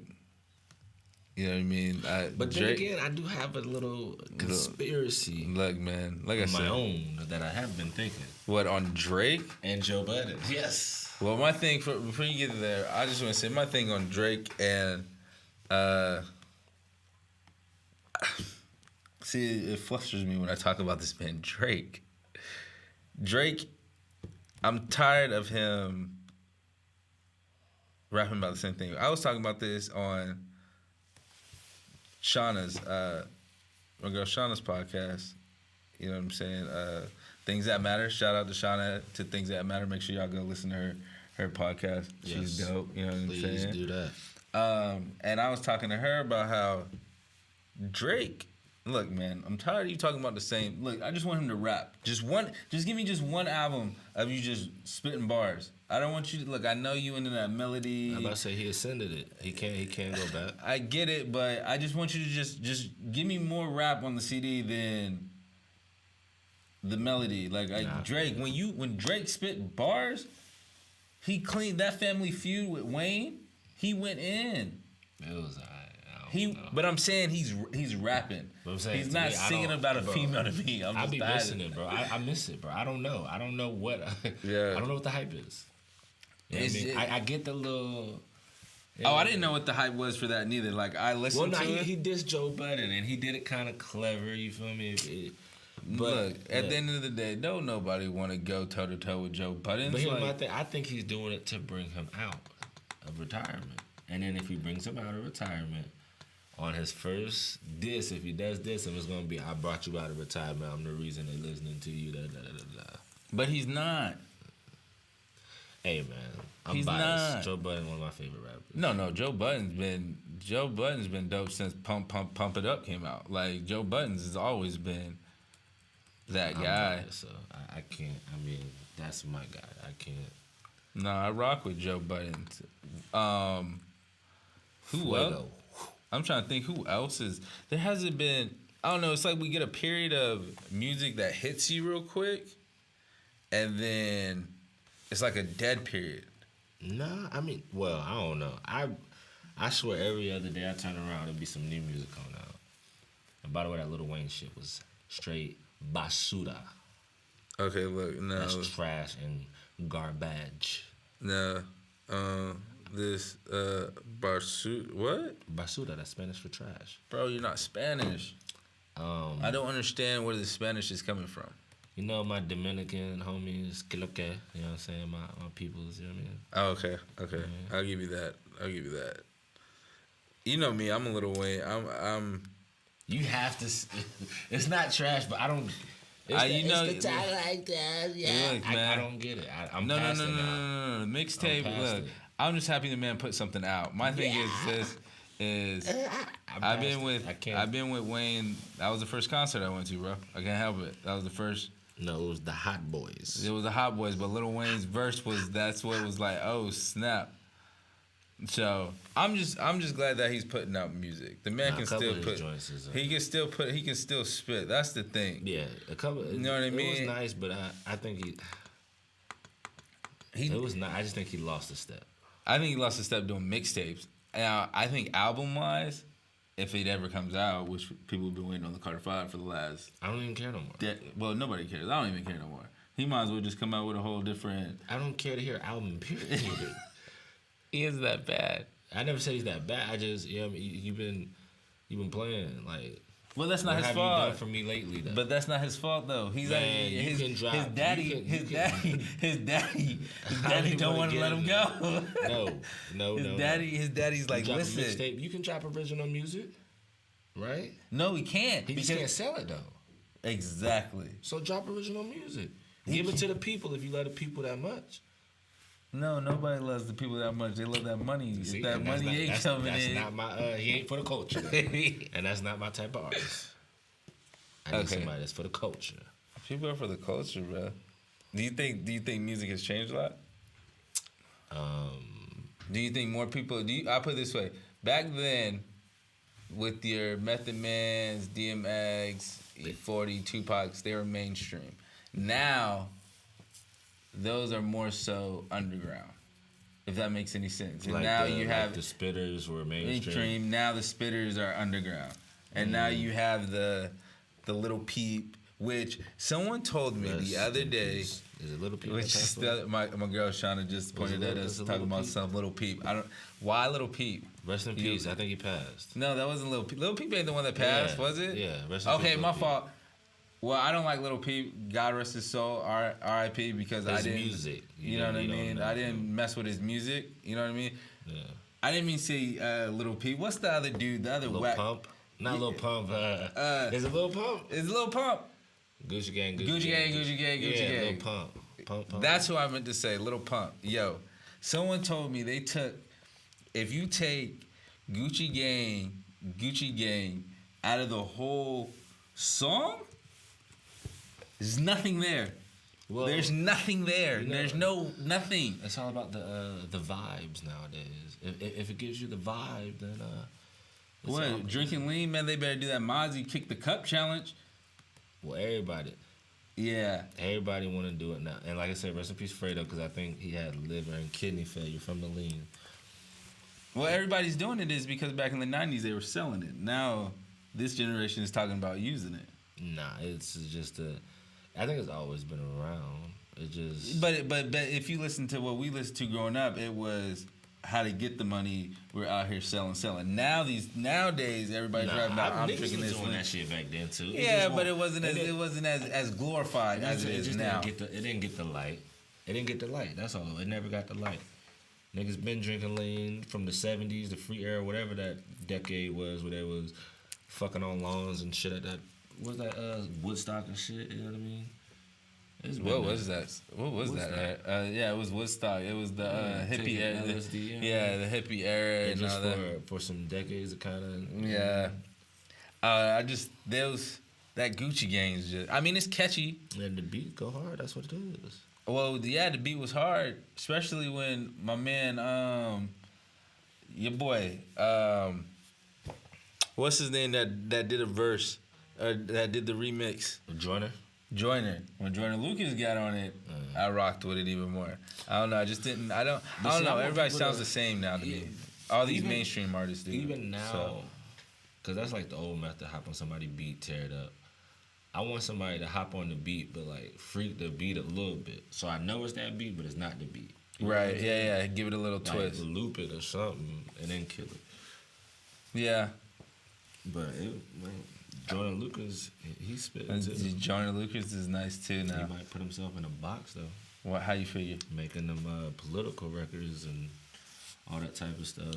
You know what I mean? But then Drake, again, I do have a little conspiracy look, man, like I of said, my own that I have been thinking. what on Drake? And Joe Budden. Yes. Well, my thing before you get there, I just want to say my thing on Drake and see, it flusters me when I talk about this man Drake. Drake, I'm tired of him rapping about the same thing. I was talking about this on Shauna's, my girl Shauna's podcast. You know what I'm saying? Things That Matter. Shout out to Shauna to Things That Matter. Make sure y'all go listen to her podcast. She's dope. You know what I'm saying? Please do that. And I was talking to her about how Drake, Look, man, I'm tired of you talking about the same. Look, I just want him to rap. Just give me just one album of you just spitting bars. I don't want you to look. I know you into that melody. I'm about to say he ascended it. He can't go back. I get it, but I just want you to just give me more rap on the CD than the melody. Like Drake, when Drake spit bars, he cleaned that Family Feud with Wayne. He went in. It was but I'm saying he's rapping. But I'm saying, he's not singing about a female to me. I be missing it, bro. I miss it, bro. I don't know. I don't know what. Yeah. I don't know what the hype is. You know what I mean? I get the little. I didn't know what the hype was for that neither. Like I listened to it. He dissed Joe Budden and he did it kind of clever. You feel me? But look, at the end of the day, don't nobody want to go toe to toe with Joe Budden. But here's my thing. I think he's doing it to bring him out of retirement, and then if he brings him out of retirement. On his first diss, if he does this, it's gonna be, I brought you out of retirement. I'm the reason they're listening to you. Da, da, da, da, da. But he's not. Hey man, I'm biased. Not. Joe Budden, one of my favorite rappers. No. Joe Budden's been dope since Pump It Up came out. Like Joe Budden's has always been that guy. Biased, so I can't. I mean, that's my guy. I can't. No, I rock with Joe Budden. Who else? I'm trying to think who else is. There hasn't been. I don't know. It's like we get a period of music that hits you real quick, and then it's like a dead period. Nah, I mean, well, I don't know. I swear every other day I turn around and be some new music coming out. And by the way, that Lil Wayne shit was straight basura. Okay, look, no. That's trash and garbage. No, this basura, what? Basura, that's Spanish for trash. Bro, you're not Spanish. I don't understand where the Spanish is coming from. You know my Dominican homies, que lo que, you know what I'm saying? My peoples, you know what I mean? Oh, okay. Yeah. I'll give you that. You know me, I'm a Lil Wayne. I'm You have to. It's not trash, but I don't. It's the time like that. Yeah, look, I don't get it. I'm no. Mixtape. Look, I'm just happy the man put something out. My thing is I've been with Wayne. That was the first concert I went to, bro. I can't help it. That was the first. No, it was the Hot Boys. It was the Hot Boys, but Lil Wayne's verse that's what it was like. Oh snap! So I'm just glad that he's putting out music. The man can still put. He can still spit. That's the thing. Yeah, a couple. You know what I mean? It was nice, but I think it was not. I just think he lost a step. I think he lost a step doing mixtapes. Now I think album wise, if it ever comes out, which people have been waiting on the Carter 5 for the last. I don't even care no more. Well, nobody cares. I don't even care no more. He might as well just come out with a whole different. I don't care to hear album period. He is that bad. I never said he's that bad. I just you've been playing like. Well, that's not his fault. What have you done for me lately, though? But that's not his fault, though. He's his daddy don't want to let him go. No. His daddy's like, listen. Mixtape. You can drop original music, right? No, he can't. He just can't sell it though. Exactly. So drop original music. Give it to the people if you love the people that much. No, nobody loves the people that much. They love that money. See, that money ain't coming in. That's not my. He ain't for the culture, and that's not my type of artist. I need somebody that's for the culture. People are for the culture, bro. Do you think music has changed a lot? Do you think more people? I put it this way: back then, with your Method Mans, DMX, E40, Tupacs, they were mainstream. Now. Those are more so underground, if that makes any sense. And like now you have the spitters were mainstream. Now the spitters are underground, and now you have the little peep, which someone told me the other day. Is it little peep? Which my girl Shauna just pointed at us talking about some little peep. Why little peep? Rest in peace. I think he passed. No, that wasn't little peep. Little peep ain't the one that passed, was it? Yeah. Rest in peace, okay, my fault. Well, I don't like Lil Peep. God rest his soul, R.I.P. Because I didn't. Music. You know what I mean? I didn't mess with his music. You know what I mean? Yeah. I didn't mean to say Lil Peep. What's the other dude? The other Lil whack. Pump? Not Lil Pump. Is it Lil Pump? It's Lil Pump. Gucci Gang. Yeah, Lil Pump. Pump. That's who I meant to say. Lil Pump. Yo, someone told me they took. If you take Gucci Gang out of the whole Song? There's nothing there. Well, There's nothing there. You know, There's nothing. It's all about the vibes nowadays. If it gives you the vibe, then it's all What? good. Drinking lean, man, they better do that Mozzie kick the cup challenge. Well, everybody want to do it now. And like I said, rest in peace Fredo, because I think he had liver and kidney failure from the lean. Well, everybody's doing it is because back in the 90s they were selling it. Now this generation is talking about using it. Nah, it's just I think it's always been around. It just. But if you listen to what we listened to growing up, it was how to get the money. We're out here selling. Nowadays everybody's driving about. I'm niggas drinking was this. doing that shit back then too. Yeah, but it wasn't as glorified as it is now. It didn't get the light. It didn't get the light. That's all. It never got the light. Niggas been drinking lean from the 70s, the free era, whatever that decade was, where they was fucking on lawns and shit like that. What was that Woodstock and shit? You know what I mean? What was that? Yeah, it was Woodstock. It was the hippie era. LSD, The hippie era and just all that. for some decades, it kind of. Yeah. That Gucci Game's just. I mean, it's catchy. And the beat go hard. That's what it is. Well, yeah, the beat was hard, especially when my man, your boy, what's his name that did a verse, that did the remix? Joyner. When Joyner Lucas got on it, I rocked with it even more. I don't know. I just didn't. I don't see, know. I want Everybody people sounds to- the same now to Yeah. me. All these Even- mainstream artists do. Even now, So, because that's like the old method, hop on somebody's beat, tear it up. I want somebody to hop on the beat, but like freak the beat a little bit. So I know it's that beat, but it's not the beat. You know what right? I'm saying? Yeah. Give it a little Like twist. loop it or something and then kill it. Yeah. But Jordan Lucas, he spit too. Joyner Lucas is nice too He now. might put himself in a box though, What? How you figure? making them political records and all that type of stuff.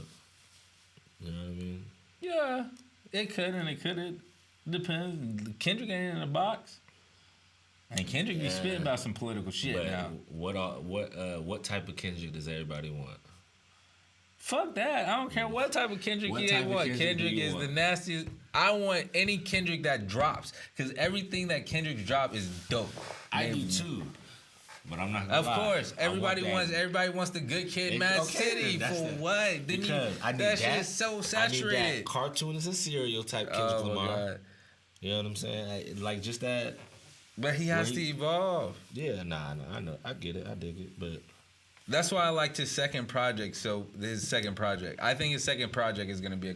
You know what I mean? Yeah, it could and it couldn't. Depends. Kendrick ain't in a box. And Kendrick be spitting about some political shit But now. what type of Kendrick does everybody want? Fuck that. I don't care what type of Kendrick What you type of want. Kendrick do Kendrick you is want? the nastiest. I want any Kendrick that drops. Because everything that Kendrick drop is dope. I do too, but I'm not gonna Of lie. course. I want Everybody wants the good kid Mad Okay, City. that's For the- what? Didn't Because I need that shit is so I need saturated. that cartoons and cereal type Kendrick Oh my Lamar. God. You know what I'm saying? Like just that. But he has Well, to evolve. Yeah, nah, I know, I get it, I dig it, but That's why I liked his second project. So his second project, I think his second project is gonna be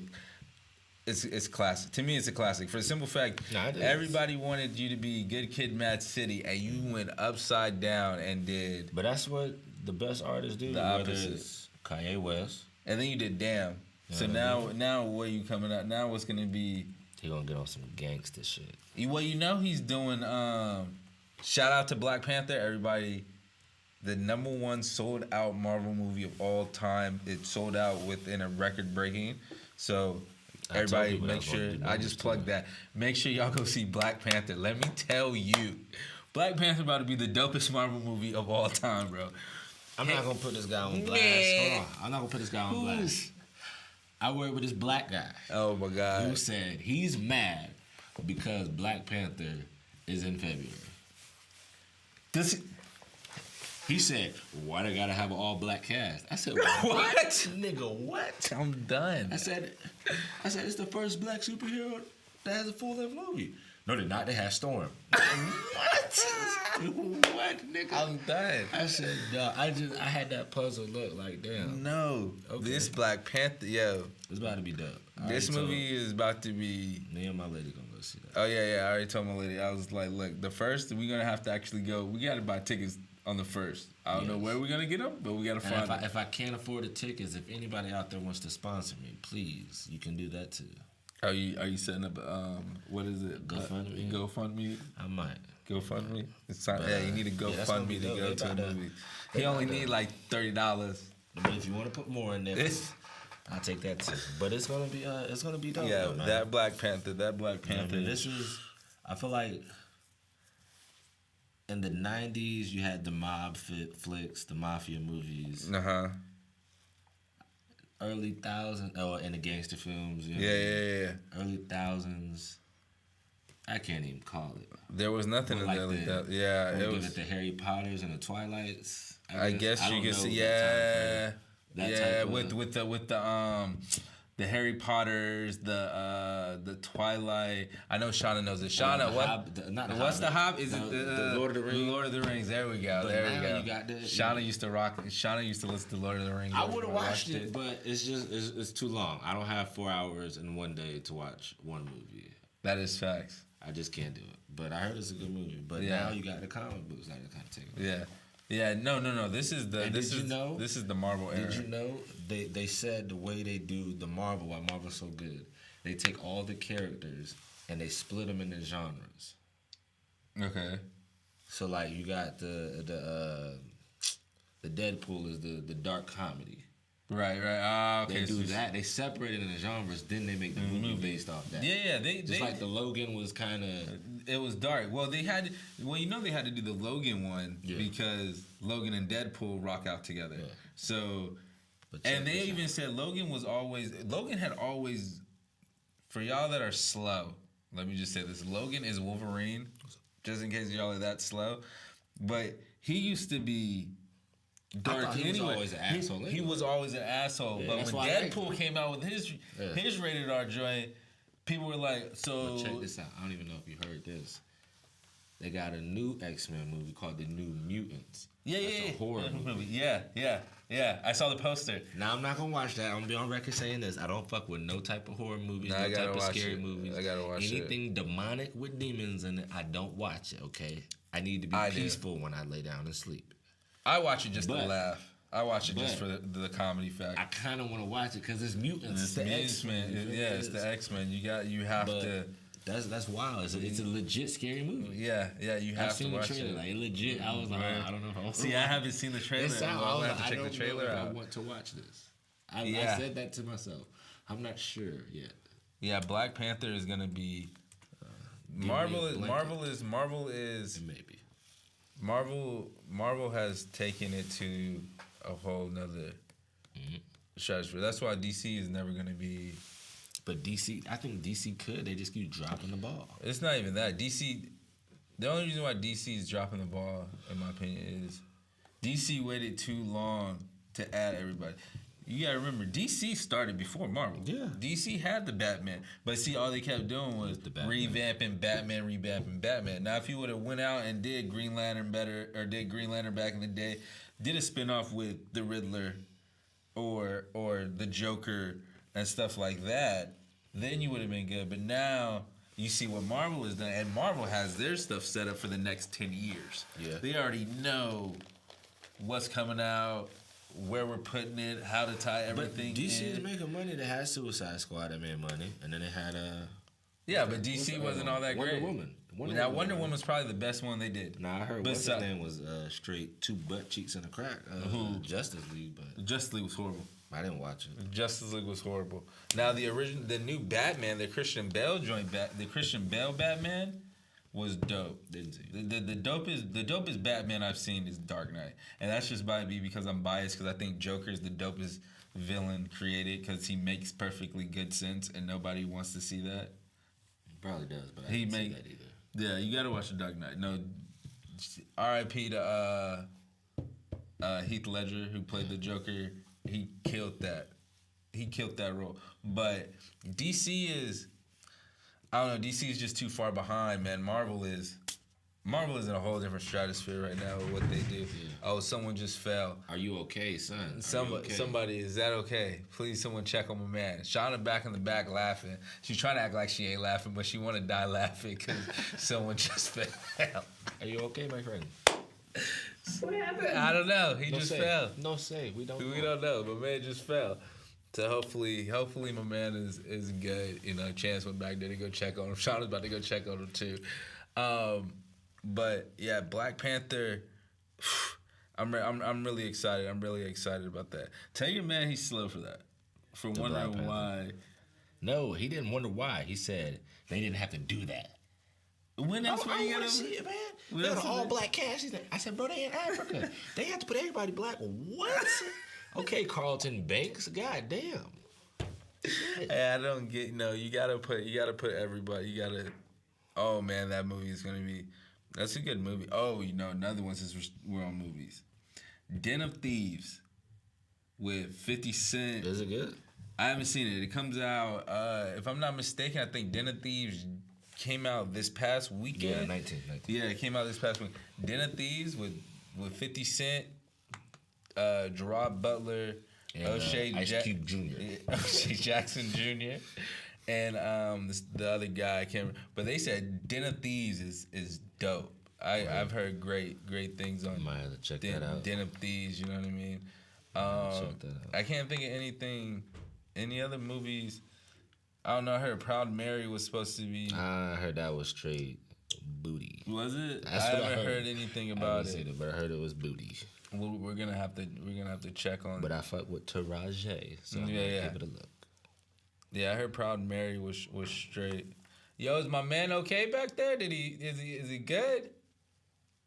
it's classic. To me, it's a classic for the simple fact Nah, it is. everybody wanted you to be Good Kid, Mad City, and you went upside down and did, that's what the best artists do. The whether opposite. it's Kanye West, and then you did Damn. So Yeah. now where you coming out? Now what's gonna be? he gonna get on some gangster shit. Well, he's doing. Shout out to Black Panther, everybody. The #1 sold out Marvel movie of all time. It sold out within a record breaking. So I told everybody people make that was gonna sure. be I numbers just too. plugged that. Make sure y'all go see Black Panther. Let me tell you, Black Panther about to be the dopest Marvel movie of all time, bro. I'm not gonna put this guy on blast. Man. Hold on, I'm not gonna put this guy on blast. I work with this black guy Oh my God. who said he's mad because Black Panther is in February. This He said, "Why they gotta have an all black cast?" I said, What? nigga? What?" I'm done. I said, it's the first black superhero that has a full length movie. No, they're not. They have Storm. What? What, nigga? I'm done. I said, dog, I had that puzzle look like, damn, No, Okay. this Black Panther, yo, it's about to be dope. I this already movie is about to be. told, me and my lady gonna go see that. Oh yeah. I already told my lady. I was like, look, the first we're gonna have to actually go. We gotta buy tickets on the first. I don't know Yes. where we're gonna get them, but we gotta And find them. if I can't afford the tickets, if anybody out there wants to sponsor me, please, you can do that too. Are you setting up? What is it? GoFundMe? GoFundMe. I might. GoFundMe. It's not, yeah, you need a Yeah, that's gonna be GoFundMe to dope. go They to a about to- movie. they He only about to- need like $30. But if you want to put more in there, This. I'll take that too. But it's gonna be dope. Yeah, though, man. that Black Panther. You know what I mean? This was, I feel like, in the '90s you had the mob flicks, the mafia movies. Uh-huh. Early thousands, and the gangster films. You know, Yeah. Early thousands. I can't even call it. There was nothing in Like there like the- that. Yeah, Or it give was. it the Harry Potters and the Twilights. I guess I you don't could know see. that Yeah, type yeah. of- With the Harry Potters, the Twilight. I know Shauna knows it. Shauna, the what? Hobbit, not the What's the Hobbit. Hobbit? Is it The Lord of the Rings? Lord of the Rings. There we go. But There we now go. you got the- Shauna used to rock. Shauna used to listen to Lord of the Rings. I would have watched it, but it's too long. I don't have 4 hours in one day to watch one movie. That is facts. I just can't do it. But I heard it's a good movie. But Yeah. now you got the comic books that kind of take over. Yeah. Yeah, no. This is the And this did is you know- this is the Marvel era. Did you know they said the way they do the Marvel, why Marvel's so good, they take all the characters and they split them into genres. Okay. So like you got the Deadpool is the dark comedy. Right. Ah, okay. They do so- that. They separate it into genres. Then they make the movie based off that. Yeah. They Just like the Logan was kind of. it was dark. Well, they had they had to do the Logan one because Logan and Deadpool rock out together. Yeah. So, But check and they this out. even said Logan had always, for y'all that are slow, let me just say this: Logan is Wolverine. Just in case y'all are that slow, but he used to be dark thought he was anyway. always an asshole He anyway. was always an asshole. Yeah, But that's when why I liked Deadpool him. came out with his rated R joint, people were like, so But check this out. I don't even know if you heard this. They got a new X-Men movie called The New Mutants. Yeah, That's yeah, a horror movie. Yeah. I saw the poster. Now I'm not gonna watch that. I'm gonna be on record saying this. I don't fuck with no type of horror movies, Nah, I no gotta type of watch scary it. movies. I gotta watch it. Anything demonic with demons in it, I don't watch it. Okay, I need to be I do. peaceful when I lay down and sleep. I watch it just to But- laugh. I watch it just for but- the comedy fact. I kind of want to watch it because it's mutants. It's the X-Men. You feel me? Yeah, it's the X-Men. You have But to. that's wild. It's a legit scary movie. Yeah. You I've have to seen the watch trailer. it. Like legit, I was like, Right. I don't know if I want to See, I haven't seen the trailer. It sound, I'll I have to don't check the know trailer if I out. want to watch this. I Yeah. said that to myself. I'm not sure yet. Yeah, Black Panther is gonna be. me Marvel a is blanket. Marvel is Maybe. Marvel has taken it to a whole nother stratosphere. That's why DC is never gonna be. But DC, I think DC could. They just keep dropping the ball. It's not even that DC. The only reason why DC is dropping the ball, in my opinion, is DC waited too long to add everybody. You gotta remember, DC started before Marvel. Yeah. DC had the Batman, but see, all they kept doing was The Batman. revamping Batman. Now, if you would have went out and did Green Lantern better, or did Green Lantern back in the day, did a spinoff with the Riddler, or the Joker and stuff like that, then you would have been good. But now you see what Marvel has done, and Marvel has their stuff set up for the next 10 years. Yeah. They already know what's coming out, where we're putting it, how to tie everything But DC is in. making money. They had Suicide Squad that made money, and then they had Yeah, but DC wasn't all that great. Wonder Woman. Now, Wonder Woman's probably the best one they did. Now I heard But what's so- his name was straight 2 butt cheeks and a crack. Who? Justice League, but Justice League was horrible. I didn't watch it. Justice League was horrible. Now the new Batman, the Christian Bale the Christian Bale Batman was dope. Didn't see. The dopest Batman I've seen is Dark Knight, and that's just by me because I'm biased because I think Joker is the dopest villain created because he makes perfectly good sense and nobody wants to see that. Probably does, but I He didn't see make- that either. Yeah, you gotta watch the Dark Knight. No, R.I.P. to Heath Ledger who played the Joker. He killed that. He killed that role. But DC is, I don't know. DC is just too far behind, man. Marvel is in a whole different stratosphere right now with what they do. Yeah. Oh, someone just fell. Are you okay, son? Are you okay? Somebody, is that okay? Please, someone check on my man. Shauna back in the back laughing. She's trying to act like she ain't laughing, but she want to die laughing because someone just fell. Are you okay, my friend? What happened? I don't know. He No just say. fell. No say. We don't. We know. don't know. My man just fell. So hopefully my man is good. You know, Chance went back there to go check on him. Shauna's about to go check on him too. But yeah, Black Panther. I'm really excited. I'm really excited about that. Tell your man he's slow for that. For Black wondering Panther. why. No, he didn't wonder why. He said they didn't have to do that. When else were you wanna gonna see it, man. When They else had an is it? all-black cast. I said, bro, they in Africa. They have to put everybody black. What? Okay, Carlton Banks. God damn. Hey, I don't get. No, you gotta put everybody. You gotta. Oh man, that movie is gonna be. That's a good movie. Oh, another one since we're on movies. Den of Thieves with 50 Cent. Is it good? I haven't seen it. It comes out. If I'm not mistaken, I think Den of Thieves came out this past weekend. Yeah, 19. Yeah, it came out this past week. Den of Thieves with 50 Cent, Gerard Butler, And O'Shea Ice Cube Jr. O'Shea Jackson Jr. and the other guy I can't remember. But they said Den of Thieves is dope. I've heard great things on Might have to check that out. Den of Thieves. You know what I mean? Check that out. I can't think of any other movies. I don't know. I heard Proud Mary was supposed to be. I heard that was straight booty. Was it? That's I what haven't heard anything about it. But I heard it was booty. We're gonna have to check on. But I fuck with Taraji, so I'm Yeah, gonna yeah. give it a look. Yeah, I heard Proud Mary was straight. Yo, is my man okay back there? Is he good?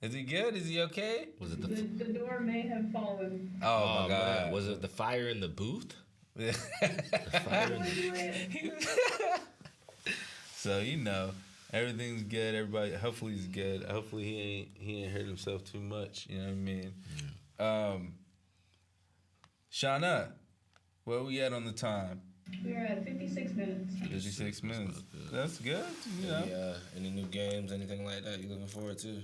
Is he good? Is he okay? Was it The door may have fallen. Oh, my God. man. Was it the fire in the booth? Yeah. The fire in the So everything's good. Everybody, hopefully he's good. Hopefully he ain't hurt himself too much. You know what I mean? Yeah. Shauna, where we at on the time? We're at 56 minutes. 56 minutes. That's good. Any new games, anything like that you looking forward to?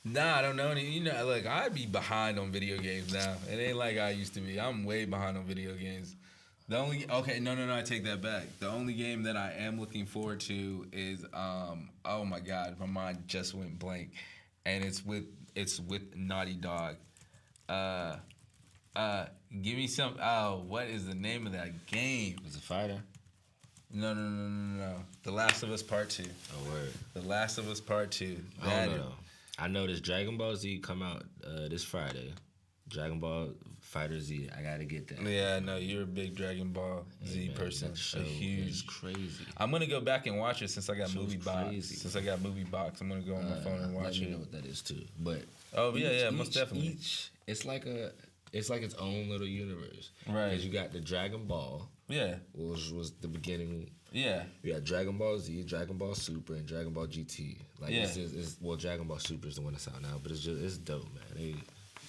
Nah, I don't know any. Look, I'd be behind on video games now. It ain't like I used to be. I'm way behind on video games. No, I take that back. The only game that I am looking forward to is oh my God, my mind just went blank, and it's with Naughty Dog. Give me some. Oh, what is the name of that game? Is it fighter? No. The Last of Us Part 2. Oh, word. The Last of Us Part 2. I don't know. I know this Dragon Ball Z come out this Friday. Dragon Ball Fighter Z. I gotta get that. Yeah, I know you're a big Dragon Ball Z man, person. That show A huge. is crazy. I'm gonna go back and watch it since I got Show's Movie Box. crazy. Since I got Movie Box, I'm gonna go on my phone and Let watch me it. know what that is too. But Most definitely. It's like its own little universe. Right. Because you got the Dragon Ball, Yeah, which was the beginning. yeah, You got Dragon Ball Z, Dragon Ball Super, and Dragon Ball GT. Like Yeah. Dragon Ball Super is the one that's out now, but it's dope, man.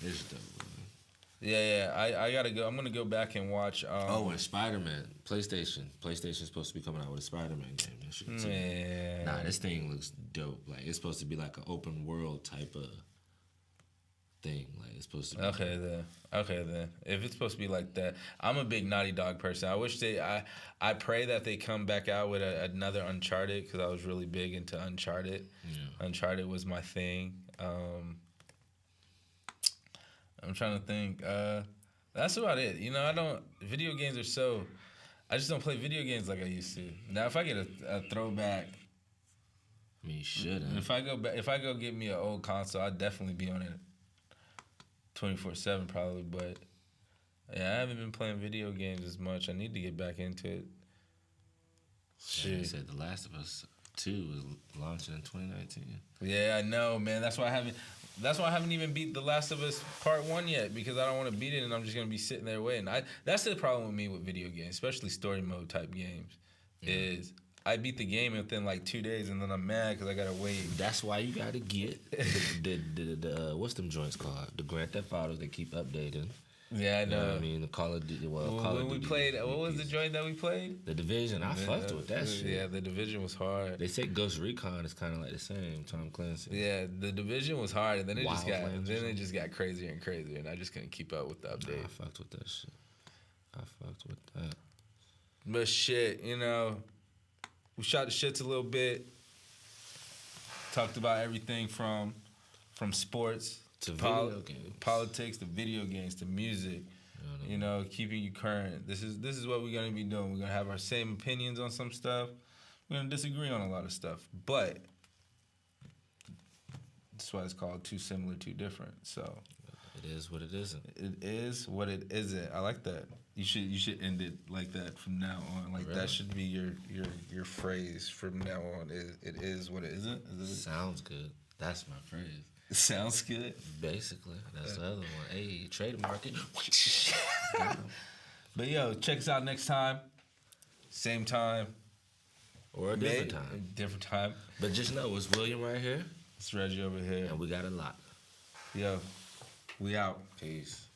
It's dope. Man. yeah. I gotta go. I'm gonna go back and watch. And Spider-Man, PlayStation. PlayStation's supposed to be coming out with a Spider-Man game and shit too. Yeah. Nah, this thing looks dope. Like it's supposed to be like an open world type of thing. Like it's supposed to be. Okay then. If it's supposed to be like that, I'm a big Naughty Dog person. I wish I pray that they come back out with another Uncharted because I was really big into Uncharted. Yeah. Uncharted was my thing. I'm trying to think. That's about it. Video games are so. I just don't play video games like I used to. Now, if I get a throwback, I mean, you should. if I go get me an old console, I'd definitely be on it 24/7 probably. But yeah, I haven't been playing video games as much. I need to get back into it. Shit. They said The Last of Us 2 was launching in 2019. Yeah, I know, man. That's why I haven't even beat The Last of Us Part 1 yet because I don't want to beat it and I'm just gonna be sitting there waiting. That's the problem with me with video games, especially story mode type games, is I beat the game within like 2 days and then I'm mad because I gotta wait. That's why you gotta get the what's them joints called? The Grand Theft Autos they keep updating. Yeah, I You know know. what I mean? The Call of Duty. Call When of we Duty played, what was the repeats. joint that we played? The Division. I fucked with that shit. Yeah, the Division was hard. They say Ghost Recon is kind of like the same. Tom Clancy. Yeah, the Division was hard, and then it Wildlands or just got crazier and crazier, and I just couldn't keep up with the Nah, update. I fucked with that shit. I fucked with that. But shit, we shot the shits a little bit. Talked about everything from sports To video games. politics to video games to music. Keeping you current. This is what we're gonna be doing. We're gonna have our same opinions on some stuff. We're gonna disagree on a lot of stuff, but that's why it's called Too Similar, Too Different. So It is what it isn't. it is what it isn't. I like that. You should end it like that from now on. Like Really? that should be your phrase from now on. It is what it isn't. Sounds good. That's my phrase. It sounds good. Basically, that's the other one. Hey, trademark it. But yo, check us out next time. Same time. Or a different time. Different time. But just know it's William right here, It's Reggie over here. and we got a lot. Yo, we out. Peace.